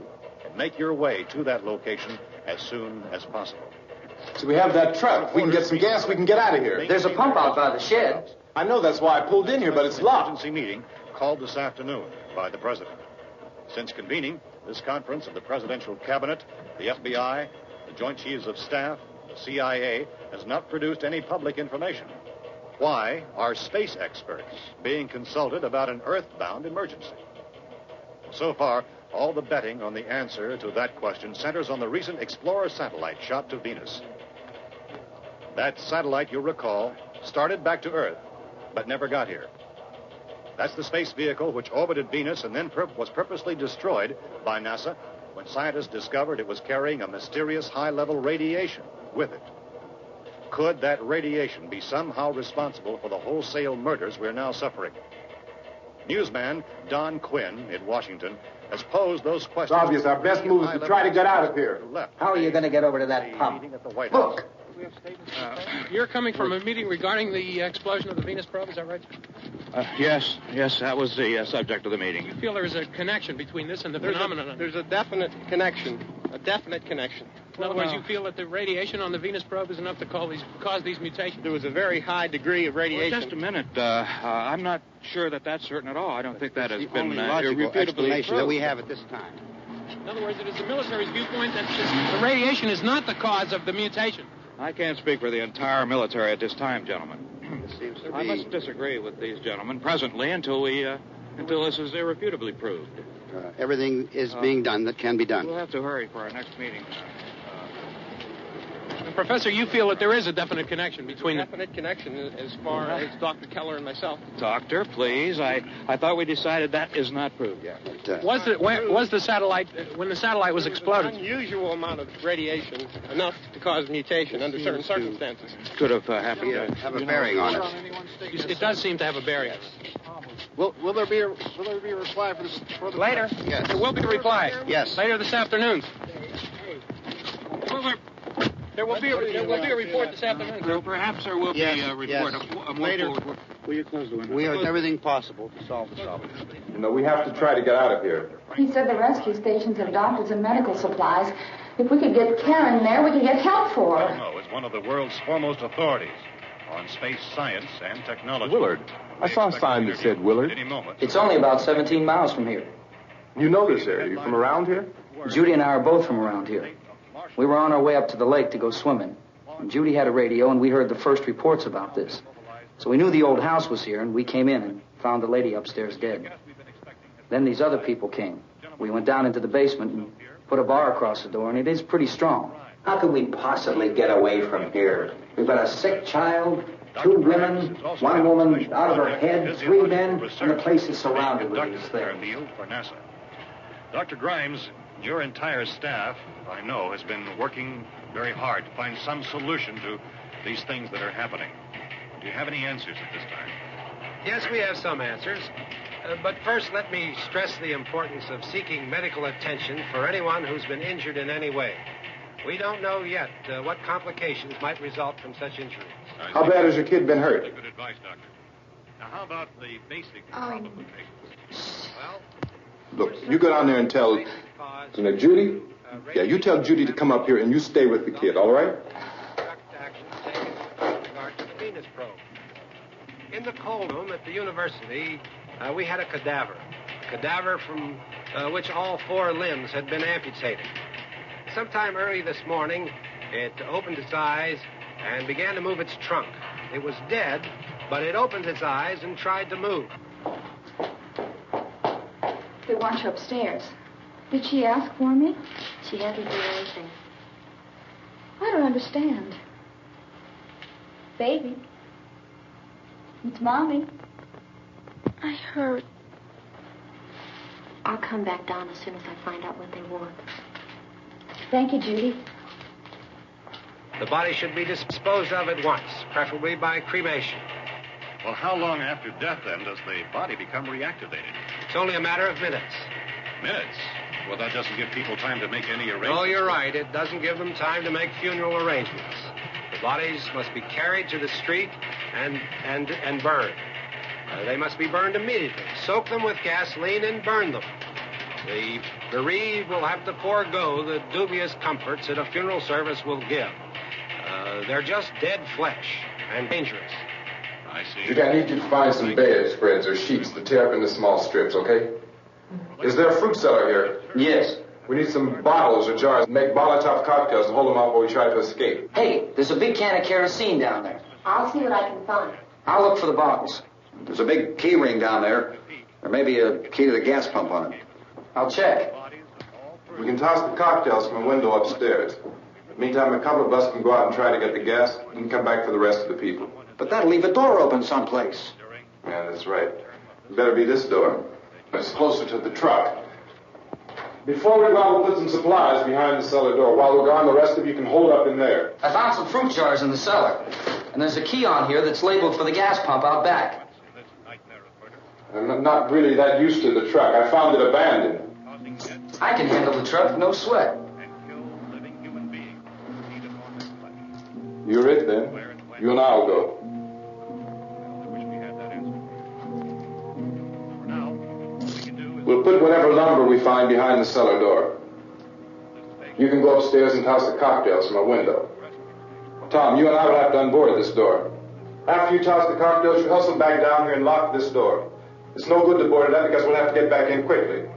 S7: and make your way to that location as soon as possible.
S5: So we have that truck. If we can get some gas, we can get out of here.
S9: There's a pump out by the shed.
S5: I know, that's why I pulled in here, but it's locked.
S7: Emergency meeting called this afternoon by the President. Since convening this conference of the Presidential Cabinet, the FBI, the Joint Chiefs of Staff, the CIA, has not produced any public information. Why are space experts being consulted about an Earth-bound emergency? So far, all the betting on the answer to that question centers on the recent Explorer satellite shot to Venus. That satellite, you'll recall, started back to Earth, but never got here. That's the space vehicle which orbited Venus and then was purposely destroyed by NASA when scientists discovered it was carrying a mysterious high-level radiation with it. Could that radiation be somehow responsible for the wholesale murders we're now suffering? Newsman Don Quinn in Washington has posed those questions.
S5: It's obvious our best move is to try to get out of here.
S8: How are you going to get over to that pump? Look.
S11: You're coming from a meeting regarding the explosion of the Venus probe, is that right?
S12: Yes, that was the subject of the meeting.
S11: You feel there's a connection between this and the phenomenon?
S2: There's a definite connection.
S11: In other words, you feel that the radiation on the Venus probe is enough to cause these mutations?
S2: There was a very high degree of radiation.
S12: Well, just a minute. I'm not sure that that's certain at all. I don't think that has been
S13: logical explanation that we have at this time.
S11: In other words, it is the military's viewpoint that the radiation is not the cause of the mutation.
S12: I can't speak for the entire military at this time, gentlemen. I must disagree with these gentlemen presently until this is irrefutably proved.
S13: Everything is being done that can be done.
S12: We'll have to hurry for our next meeting.
S11: Professor, you feel that there is a definite connection between
S2: definite connection as far as Dr. Keller and myself.
S12: Doctor, please. I thought we decided that is not proved yet.
S11: Was the satellite, when the satellite was exploded?
S2: An unusual amount of radiation, enough to cause mutation under certain circumstances.
S12: Could have happened.
S13: Have a bearing on it.
S11: It does seem to have a bearing.
S2: Will there be a reply for the
S11: later?
S13: Yes.
S11: There will be a reply.
S13: Yes.
S11: Later this afternoon. There will be a report this afternoon.
S12: Well, perhaps there will be a report.
S13: Yes. Later. Will you close the window? We are everything possible to solve the problem.
S5: You know, we have to try to get out of here.
S10: He said the rescue stations have doctors and medical supplies. If we could get care in there, we could get help for her.
S7: No, it's one of the world's foremost authorities on space science and technology.
S5: Willard. I saw a sign that said Willard.
S7: Any moment.
S9: It's only about 17 miles from here.
S5: You know this area. You from around here?
S9: Judy and I are both from around here. We were on our way up to the lake to go swimming. And Judy had a radio, and we heard the first reports about this. So we knew the old house was here, and we came in and found the lady upstairs dead. Then these other people came. We went down into the basement and put a bar across the door, and it is pretty strong.
S8: How could we possibly get away from here? We've got a sick child, 2 women, 1 woman out of her head, 3 men, and the place is surrounded with these things.
S7: For NASA. Dr. Grimes, your entire staff, I know, has been working very hard to find some solution to these things that are happening. Do you have any answers at this time?
S14: Yes, we have some answers. But first, let me stress the importance of seeking medical attention for anyone who's been injured in any way. We don't know yet what complications might result from such injuries.
S5: How bad has your kid been hurt?
S7: Good advice, Doctor. Now, how about the basic problem of patients?
S14: Well,
S5: Look, you go down there and tell, Judy? Yeah, you tell Judy to come up here and you stay with the kid, all right?
S14: Actions taken with regard to the Venus probe. In the cold room at the university, we had a cadaver from which all 4 limbs had been amputated. Sometime early this morning, it opened its eyes and began to move its trunk. It was dead, but it opened its eyes and tried to move.
S10: They want you upstairs. Did she ask for me?
S15: She hasn't done anything.
S10: I don't understand. Baby. It's Mommy.
S15: I heard. I'll come back down as soon as I find out what they want.
S10: Thank you, Judy.
S14: The body should be disposed of at once, preferably by cremation.
S7: Well, how long after death, then, does the body become reactivated?
S14: It's only a matter of minutes.
S7: Minutes? Well, that doesn't give people time to make any arrangements.
S14: Oh, you're right. It doesn't give them time to make funeral arrangements. The bodies must be carried to the street and burned. They must be burned immediately. Soak them with gasoline and burn them. The bereaved will have to forego the dubious comforts that a funeral service will give. They're just dead flesh and dangerous.
S7: I see.
S5: Judy, I need you to find some bedspreads or sheets to tear up into small strips, okay? Is there a fruit cellar here?
S9: Yes.
S5: We need some bottles or jars. Make Molotov cocktails and hold them out while we try to escape.
S9: Hey, there's a big can of kerosene down there.
S15: I'll see what I can find.
S9: I'll look for the bottles.
S16: There's a big key ring down there. There may be a key to the gas pump on it.
S9: I'll check.
S5: We can toss the cocktails from a window upstairs. Meantime, a couple of us can go out and try to get the gas and come back for the rest of the people.
S16: But that'll leave a door open someplace.
S5: Yeah, that's right. It better be this door. It's closer to the truck. Before we go out, we'll put some supplies behind the cellar door. While we're gone, the rest of you can hold up in there.
S9: I found some fruit jars in the cellar. And there's a key on here that's labeled for the gas pump out back.
S5: I'm not really that used to the truck. I found it abandoned.
S9: I can handle the truck, no sweat.
S5: You're it, then. You and I'll go. We'll put whatever lumber we find behind the cellar door. You can go upstairs and toss the cocktails from a window. Tom, you and I will have to unboard this door. After you toss the cocktails, you hustle back down here and lock this door. It's no good to board it up because we'll have to get back in quickly.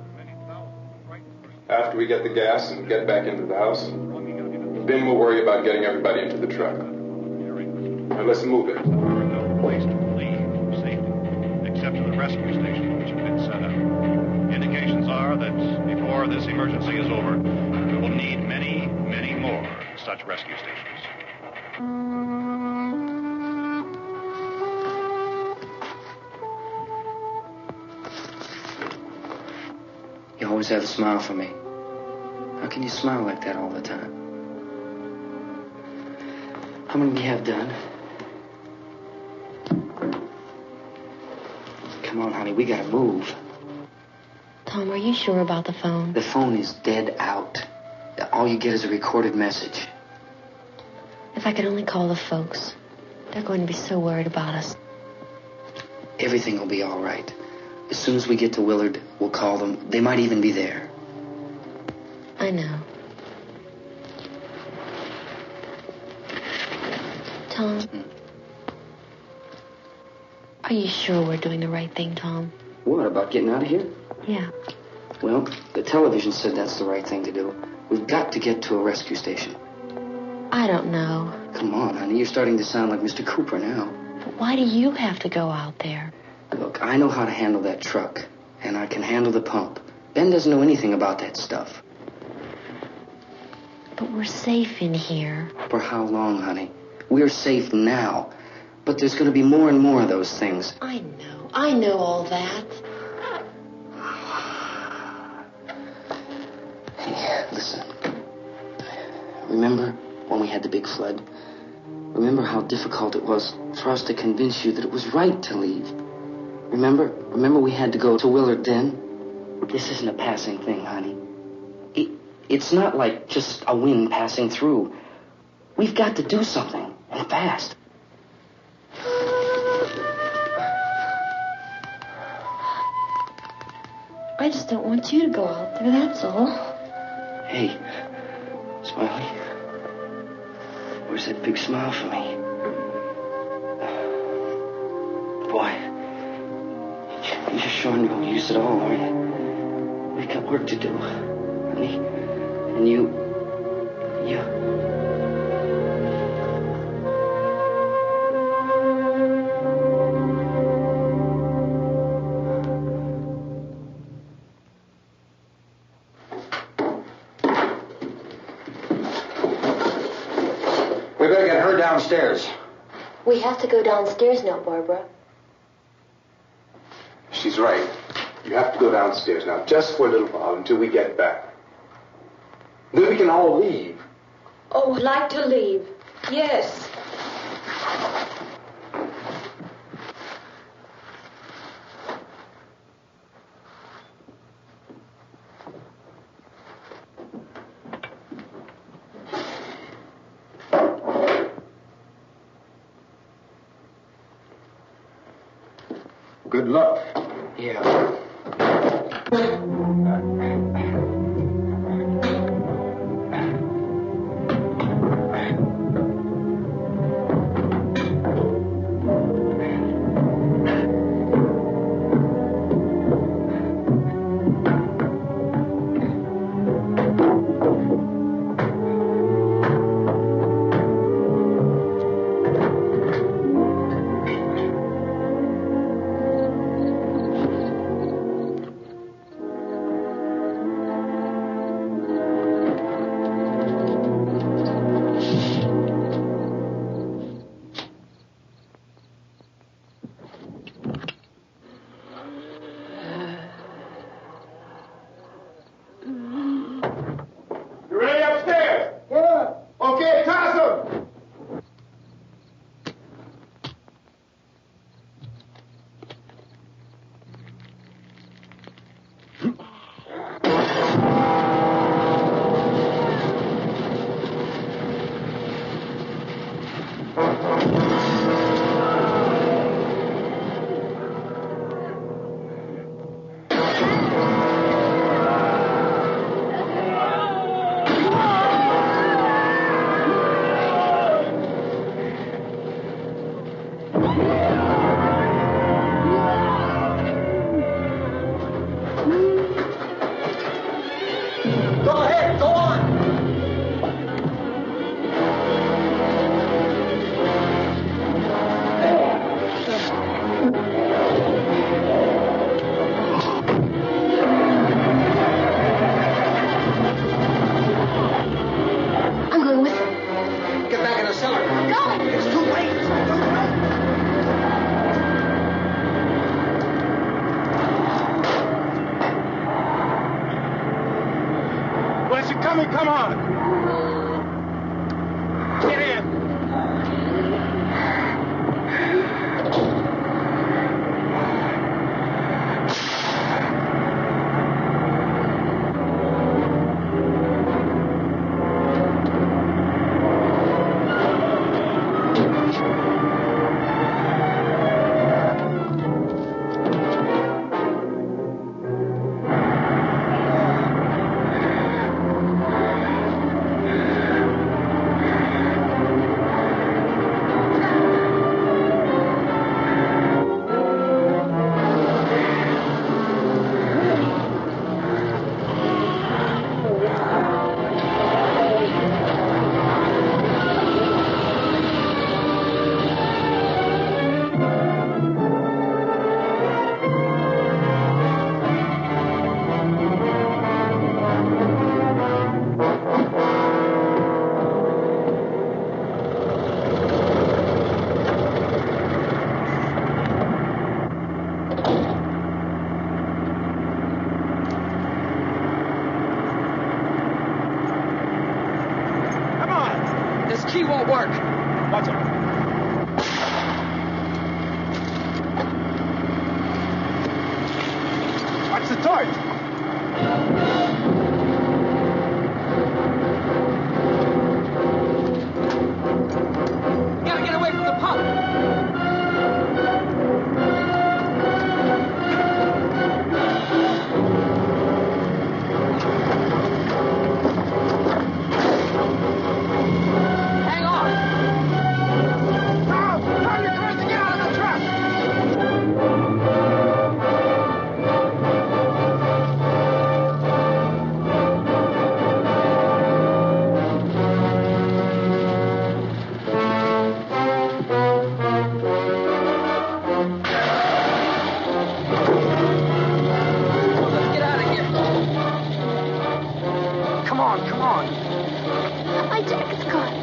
S5: After we get the gas and get back into the house, then we'll worry about getting everybody into the truck. Now let's move it.
S7: No place to leave for safety, except to the rescue station which has been set up. Indications are that before this emergency is over, we will need many, many more such rescue stations.
S9: You always have a smile for me. How can you smile like that all the time? How many do you have done? Come on, honey, we gotta move.
S15: Tom, are you sure about the phone?
S9: The phone is dead out. All you get is a recorded message.
S15: If I could only call the folks. They're going to be so worried about us.
S9: Everything will be all right. As soon as we get to Willard, we'll call them. They might even be there.
S15: I know. Tom? Are you sure we're doing the right thing, Tom?
S9: What, about getting out of here?
S15: Yeah.
S9: Well, the television said that's the right thing to do. We've got to get to a rescue station.
S15: I don't know.
S9: Come on, honey. You're starting to sound like Mr. Cooper now.
S15: But why do you have to go out there?
S9: Look, I know how to handle that truck, and I can handle the pump. Ben doesn't know anything about that stuff.
S15: But we're safe in here.
S9: For how long, honey? We're safe now. But there's going to be more and more of those things.
S15: I know. I know all that.
S9: Hey, listen. Remember when we had the big flood? Remember how difficult it was for us to convince you that it was right to leave? Remember we had to go to Willard then? This isn't a passing thing, honey. It's not like just a wind passing through. We've got to do something, and fast.
S15: I just don't want you to go out there, that's all.
S9: Hey, Smiley. Where's that big smile for me? Boy, you're sure no use at all, are you? We've got work to do, honey. And you...
S8: downstairs.
S15: We have to go downstairs now, Barbara.
S5: She's right. You have to go downstairs now, just for a little while, until we get back. Then we can all leave.
S6: Oh, I'd like to leave. Yes.
S5: Good luck.
S8: Yeah.
S5: Come on. Get in.
S9: Key won't work.
S5: Watch it. Watch the torch.
S9: Gotta get away from the pump.
S6: My jacket's gone.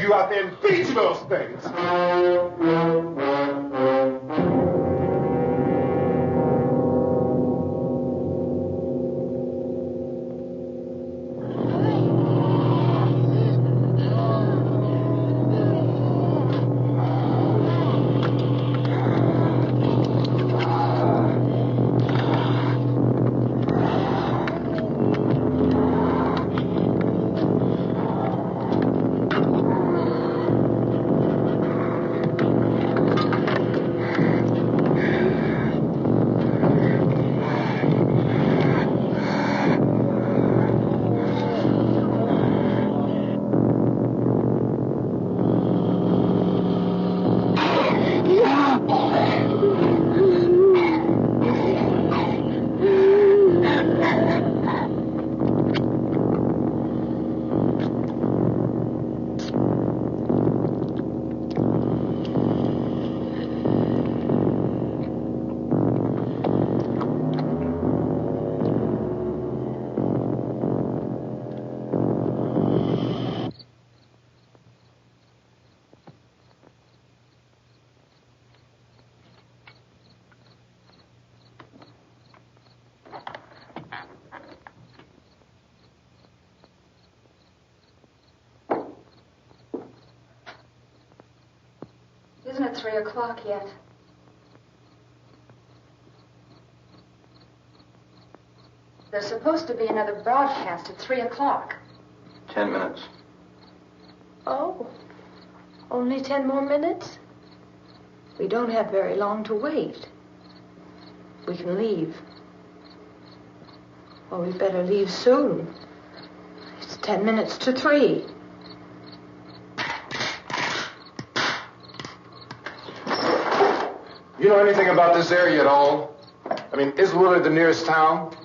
S5: drag you out there and beat you those things.
S10: Isn't it 3 o'clock yet? There's supposed to be another broadcast at 3 o'clock.
S16: 10 minutes.
S6: Oh, only 10 more minutes? We don't have very long to wait. We can leave. Well, we better leave soon. It's 10 minutes to 3.
S5: You know anything about this area at all? I mean, is Willard the nearest town?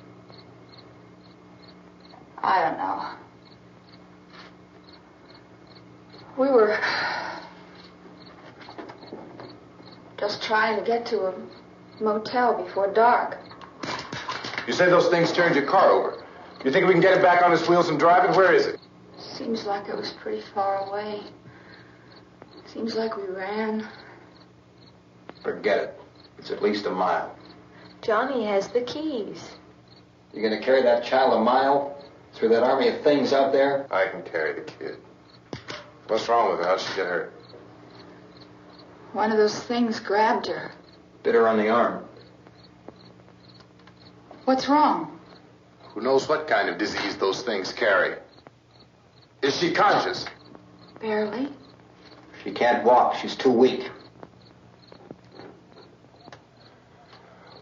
S10: I don't know. We were just trying to get to a motel before dark.
S5: You say those things turned your car over. You think we can get it back on its wheels and drive it? Where is it?
S10: Seems like it was pretty far away. Seems like we ran.
S16: Forget it. It's at least a mile.
S6: Johnny has the keys.
S16: You gonna carry that child a mile through that army of things out there?
S5: I can carry the kid. What's wrong with her? How'd she get hurt?
S10: One of those things grabbed her.
S16: Bit her on the arm.
S10: What's wrong?
S5: Who knows what kind of disease those things carry? Is she conscious?
S10: Barely.
S16: She can't walk. She's too weak.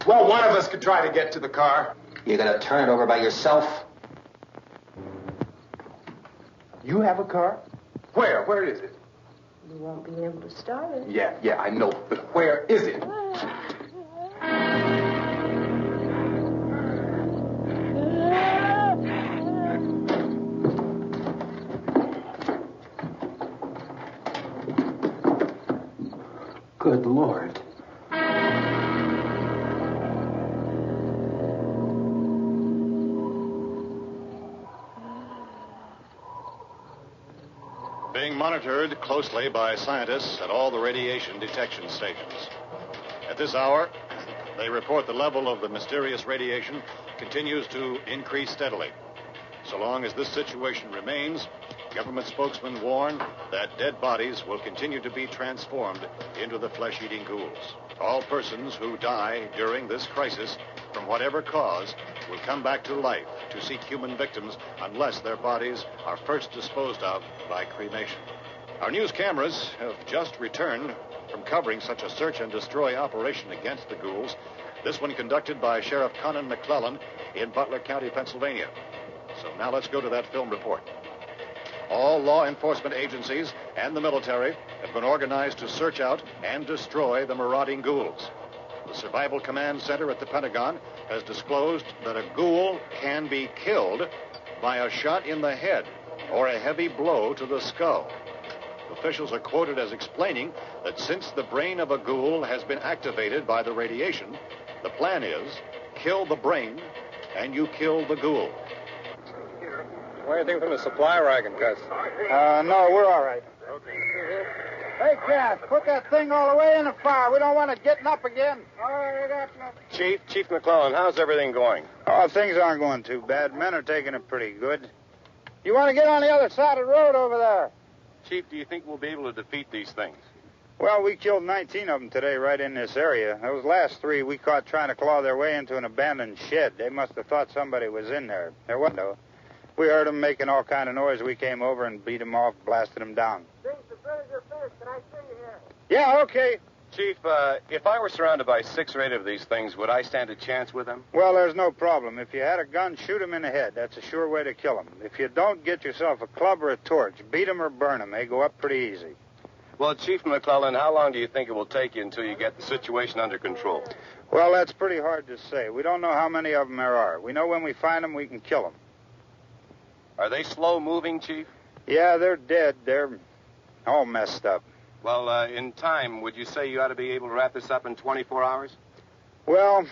S5: Well, one of us could try to get to the car.
S16: You gonna turn it over by yourself?
S5: You have a car? Where? Where is it?
S6: You won't be able to start it.
S5: Yeah, I know. But where is it? Good Lord.
S7: Being monitored closely by scientists at all the radiation detection stations. At this hour, they report the level of the mysterious radiation continues to increase steadily. So long as this situation remains, government spokesmen warn that dead bodies will continue to be transformed into the flesh-eating ghouls. All persons who die during this crisis, from whatever cause, will come back to life to seek human victims unless their bodies are first disposed of by cremation. Our news cameras have just returned from covering such a search and destroy operation against the ghouls, this one conducted by Sheriff Conan McClellan in Butler County, Pennsylvania. So now let's go to that film report. All law enforcement agencies and the military have been organized to search out and destroy the marauding ghouls. The Survival Command Center at the Pentagon has disclosed that a ghoul can be killed by a shot in the head or a heavy blow to the skull. Officials are quoted as explaining that since the brain of a ghoul has been activated by the radiation, the plan is kill the brain and you kill the ghoul.
S2: Anything from the supply wagon, Cuz?
S13: No, we're all right. Hey, Cass, put that thing all the way in the fire. We don't want it getting up again. All right, I got nothing.
S17: Chief McClellan, how's everything going?
S13: Oh, things aren't going too bad. Men are taking it pretty good. You want to get on the other side of the road over there?
S17: Chief, do you think we'll be able to defeat these things?
S13: Well, we killed 19 of them today right in this area. Those last 3 we caught trying to claw their way into an abandoned shed. They must have thought somebody was in there. There wasn't, though. We heard them making all kind of noise. We came over and beat them off, blasted them down.
S18: Things to finish your finish. Can I see you here?
S13: Yeah, okay.
S17: Chief, if I were surrounded by 6 or 8 of these things, would I stand a chance with them?
S13: Well, there's no problem. If you had a gun, shoot them in the head. That's a sure way to kill them. If you don't, get yourself a club or a torch. Beat them or burn them. They go up pretty easy.
S17: Well, Chief McClellan, how long do you think it will take you until you get the situation under control?
S13: Well, that's pretty hard to say. We don't know how many of them there are. We know when we find them, we can kill them.
S17: Are they slow-moving, Chief?
S13: Yeah, they're dead. They're all messed up.
S17: Well, in time, would you say you ought to be able to wrap this up in 24 hours?
S13: Well,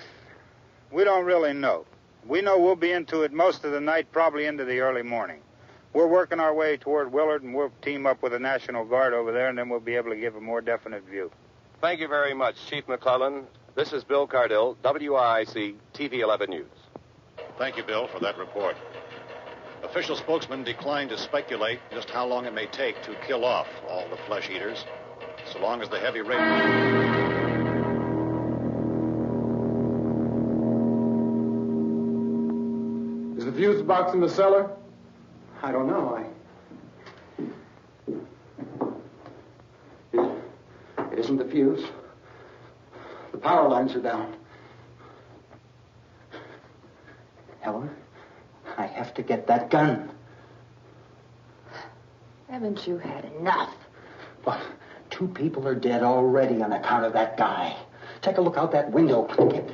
S13: we don't really know. We know we'll be into it most of the night, probably into the early morning. We're working our way toward Willard, and we'll team up with the National Guard over there, and then we'll be able to give a more definite view.
S17: Thank you very much, Chief McClellan. This is Bill Cardill, WIC TV 11 News.
S7: Thank you, Bill, for that report. Official spokesman declined to speculate just how long it may take to kill off all the flesh eaters, so long as the heavy rain...
S5: Is the fuse box in the cellar?
S8: I don't know. It isn't the fuse. The power lines are down. Helen, I have to get that gun.
S6: Haven't you had enough?
S8: But 2 people are dead already on account of that guy. Take a look out that window. Get...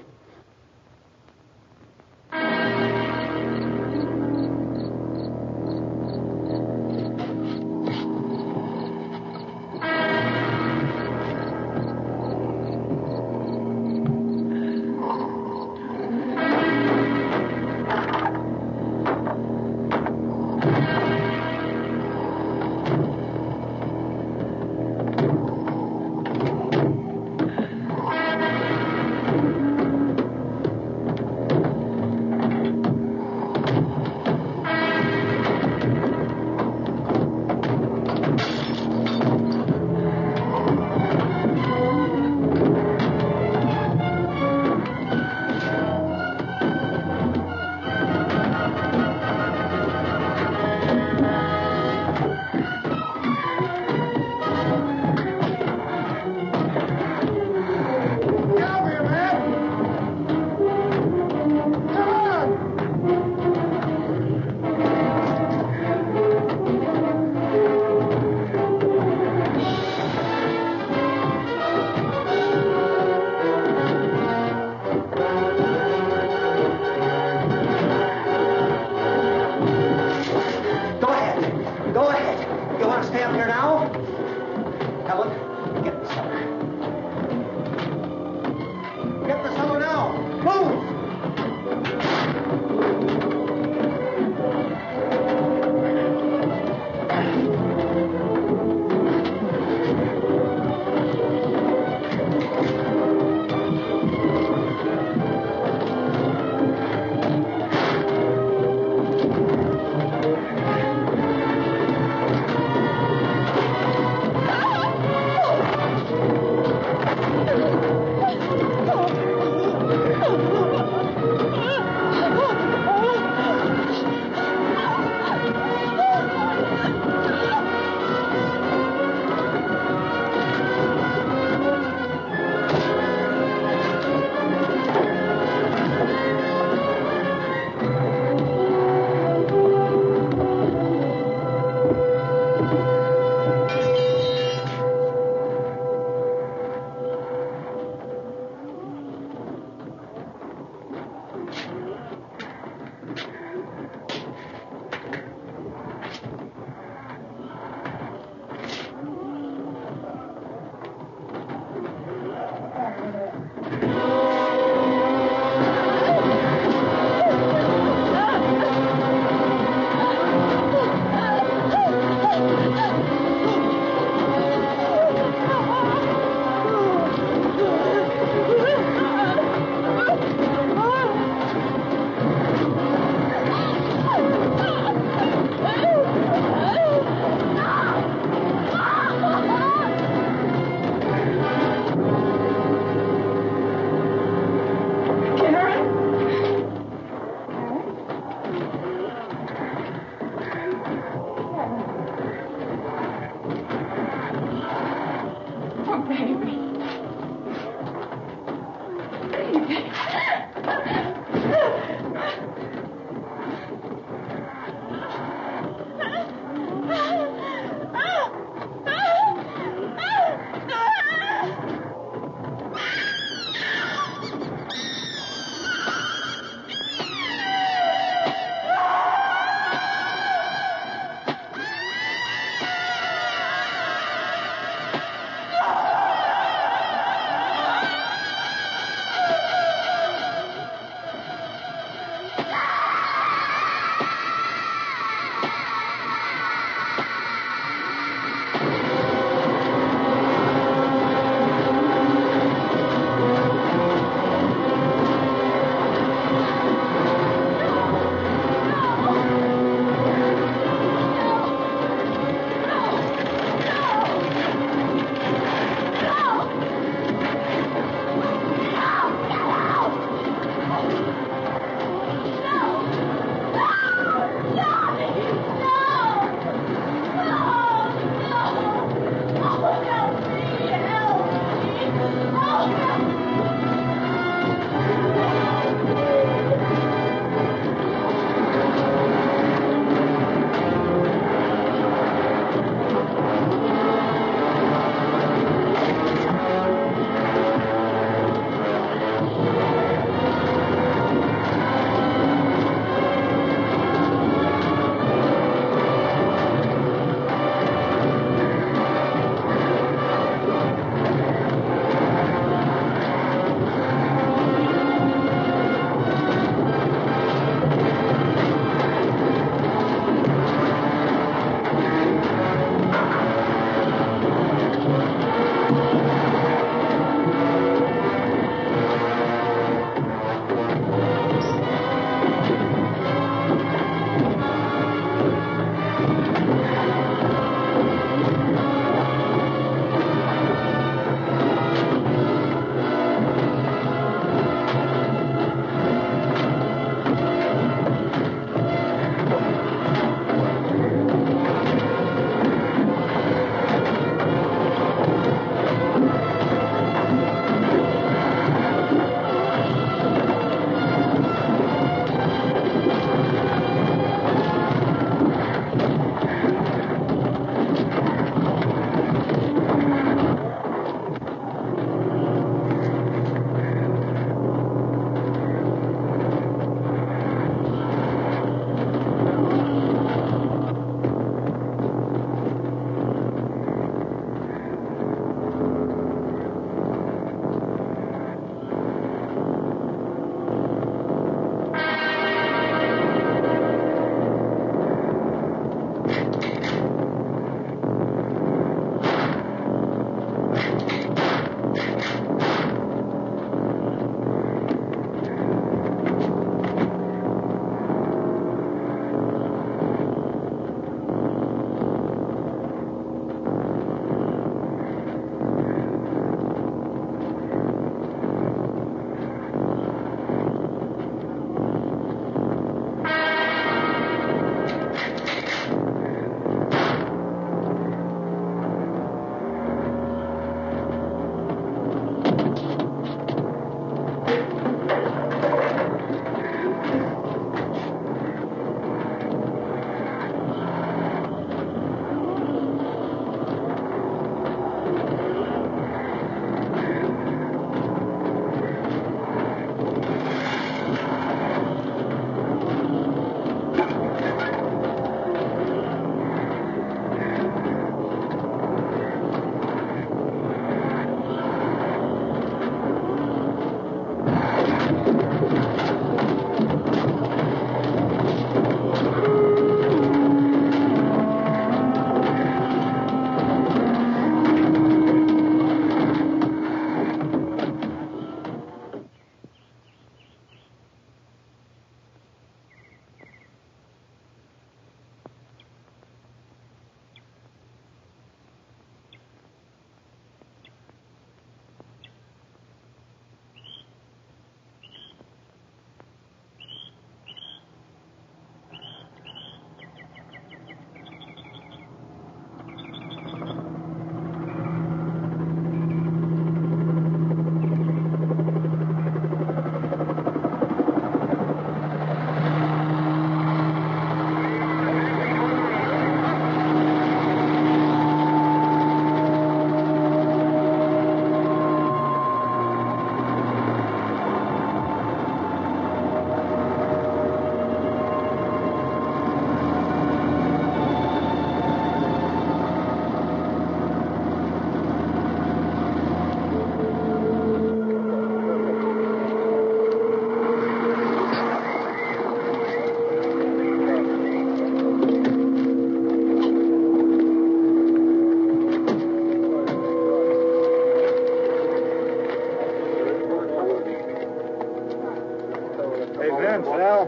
S13: Hey, Vince, Al,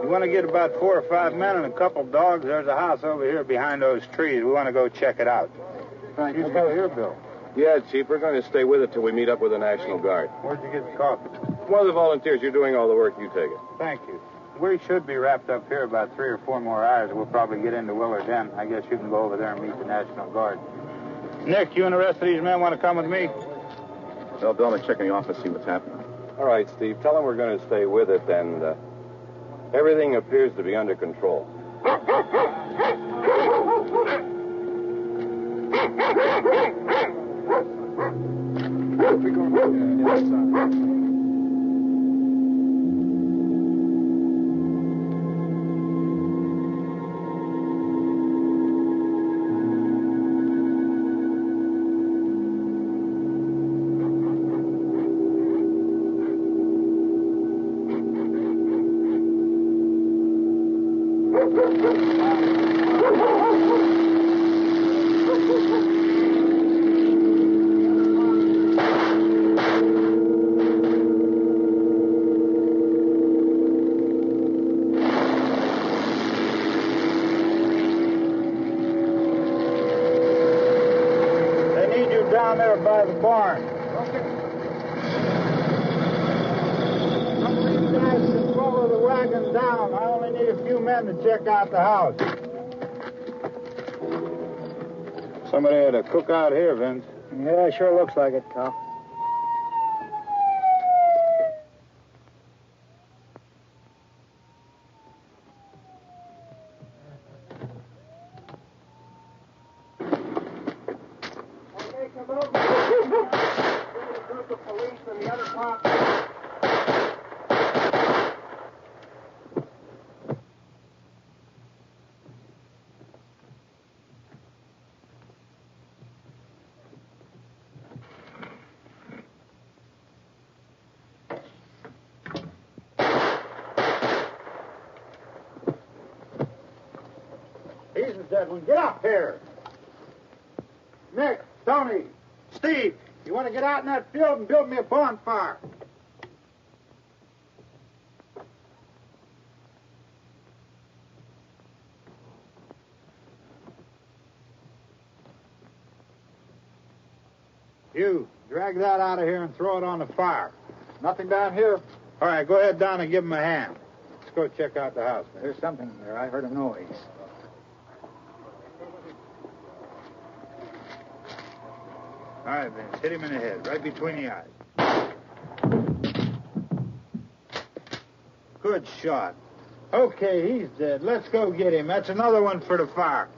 S13: you want to get about 4 or 5 men and a couple dogs? There's a house over here behind those trees. We want to go check it out.
S5: Thank
S13: you. Go here, Bill.
S17: Yeah, Chief, we're going to stay with it till we meet up with the National Guard.
S13: Where'd you get the coffee?
S17: One of the volunteers, you're doing all the work, you take it.
S13: Thank you. We should be wrapped up here about 3 or 4 more hours. We'll probably get into Willard then. I guess you can go over there and meet the National Guard. Nick, you and the rest of these men want to come with me?
S17: Well, Bill, let's check in the office, see what's happening. All right, Steve, tell them we're going to stay with it, and everything appears to be under control.
S13: Down there by the barn. Some of these guys can follow the wagon down. I only need a few men to check out the house. Somebody had a cookout here, Vince.
S19: Yeah, it sure looks like it, Cal.
S13: He's the dead one. Get up here. Nick, Tony, Steve, you want to get out in that field and build me a bonfire? You, drag that out of here and throw it on the fire. Nothing down here. All right, go ahead down and give him a hand. Let's go check out the house.
S19: There's something there. I heard a noise.
S13: All right, Vince, hit him in the head, right between the eyes. Good shot. Okay, he's dead. Let's go get him. That's another one for the fire.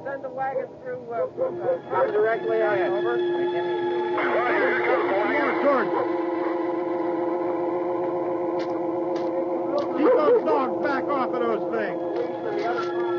S18: Send the wagon through directly out. Over.
S13: Keep those dogs back off of those things.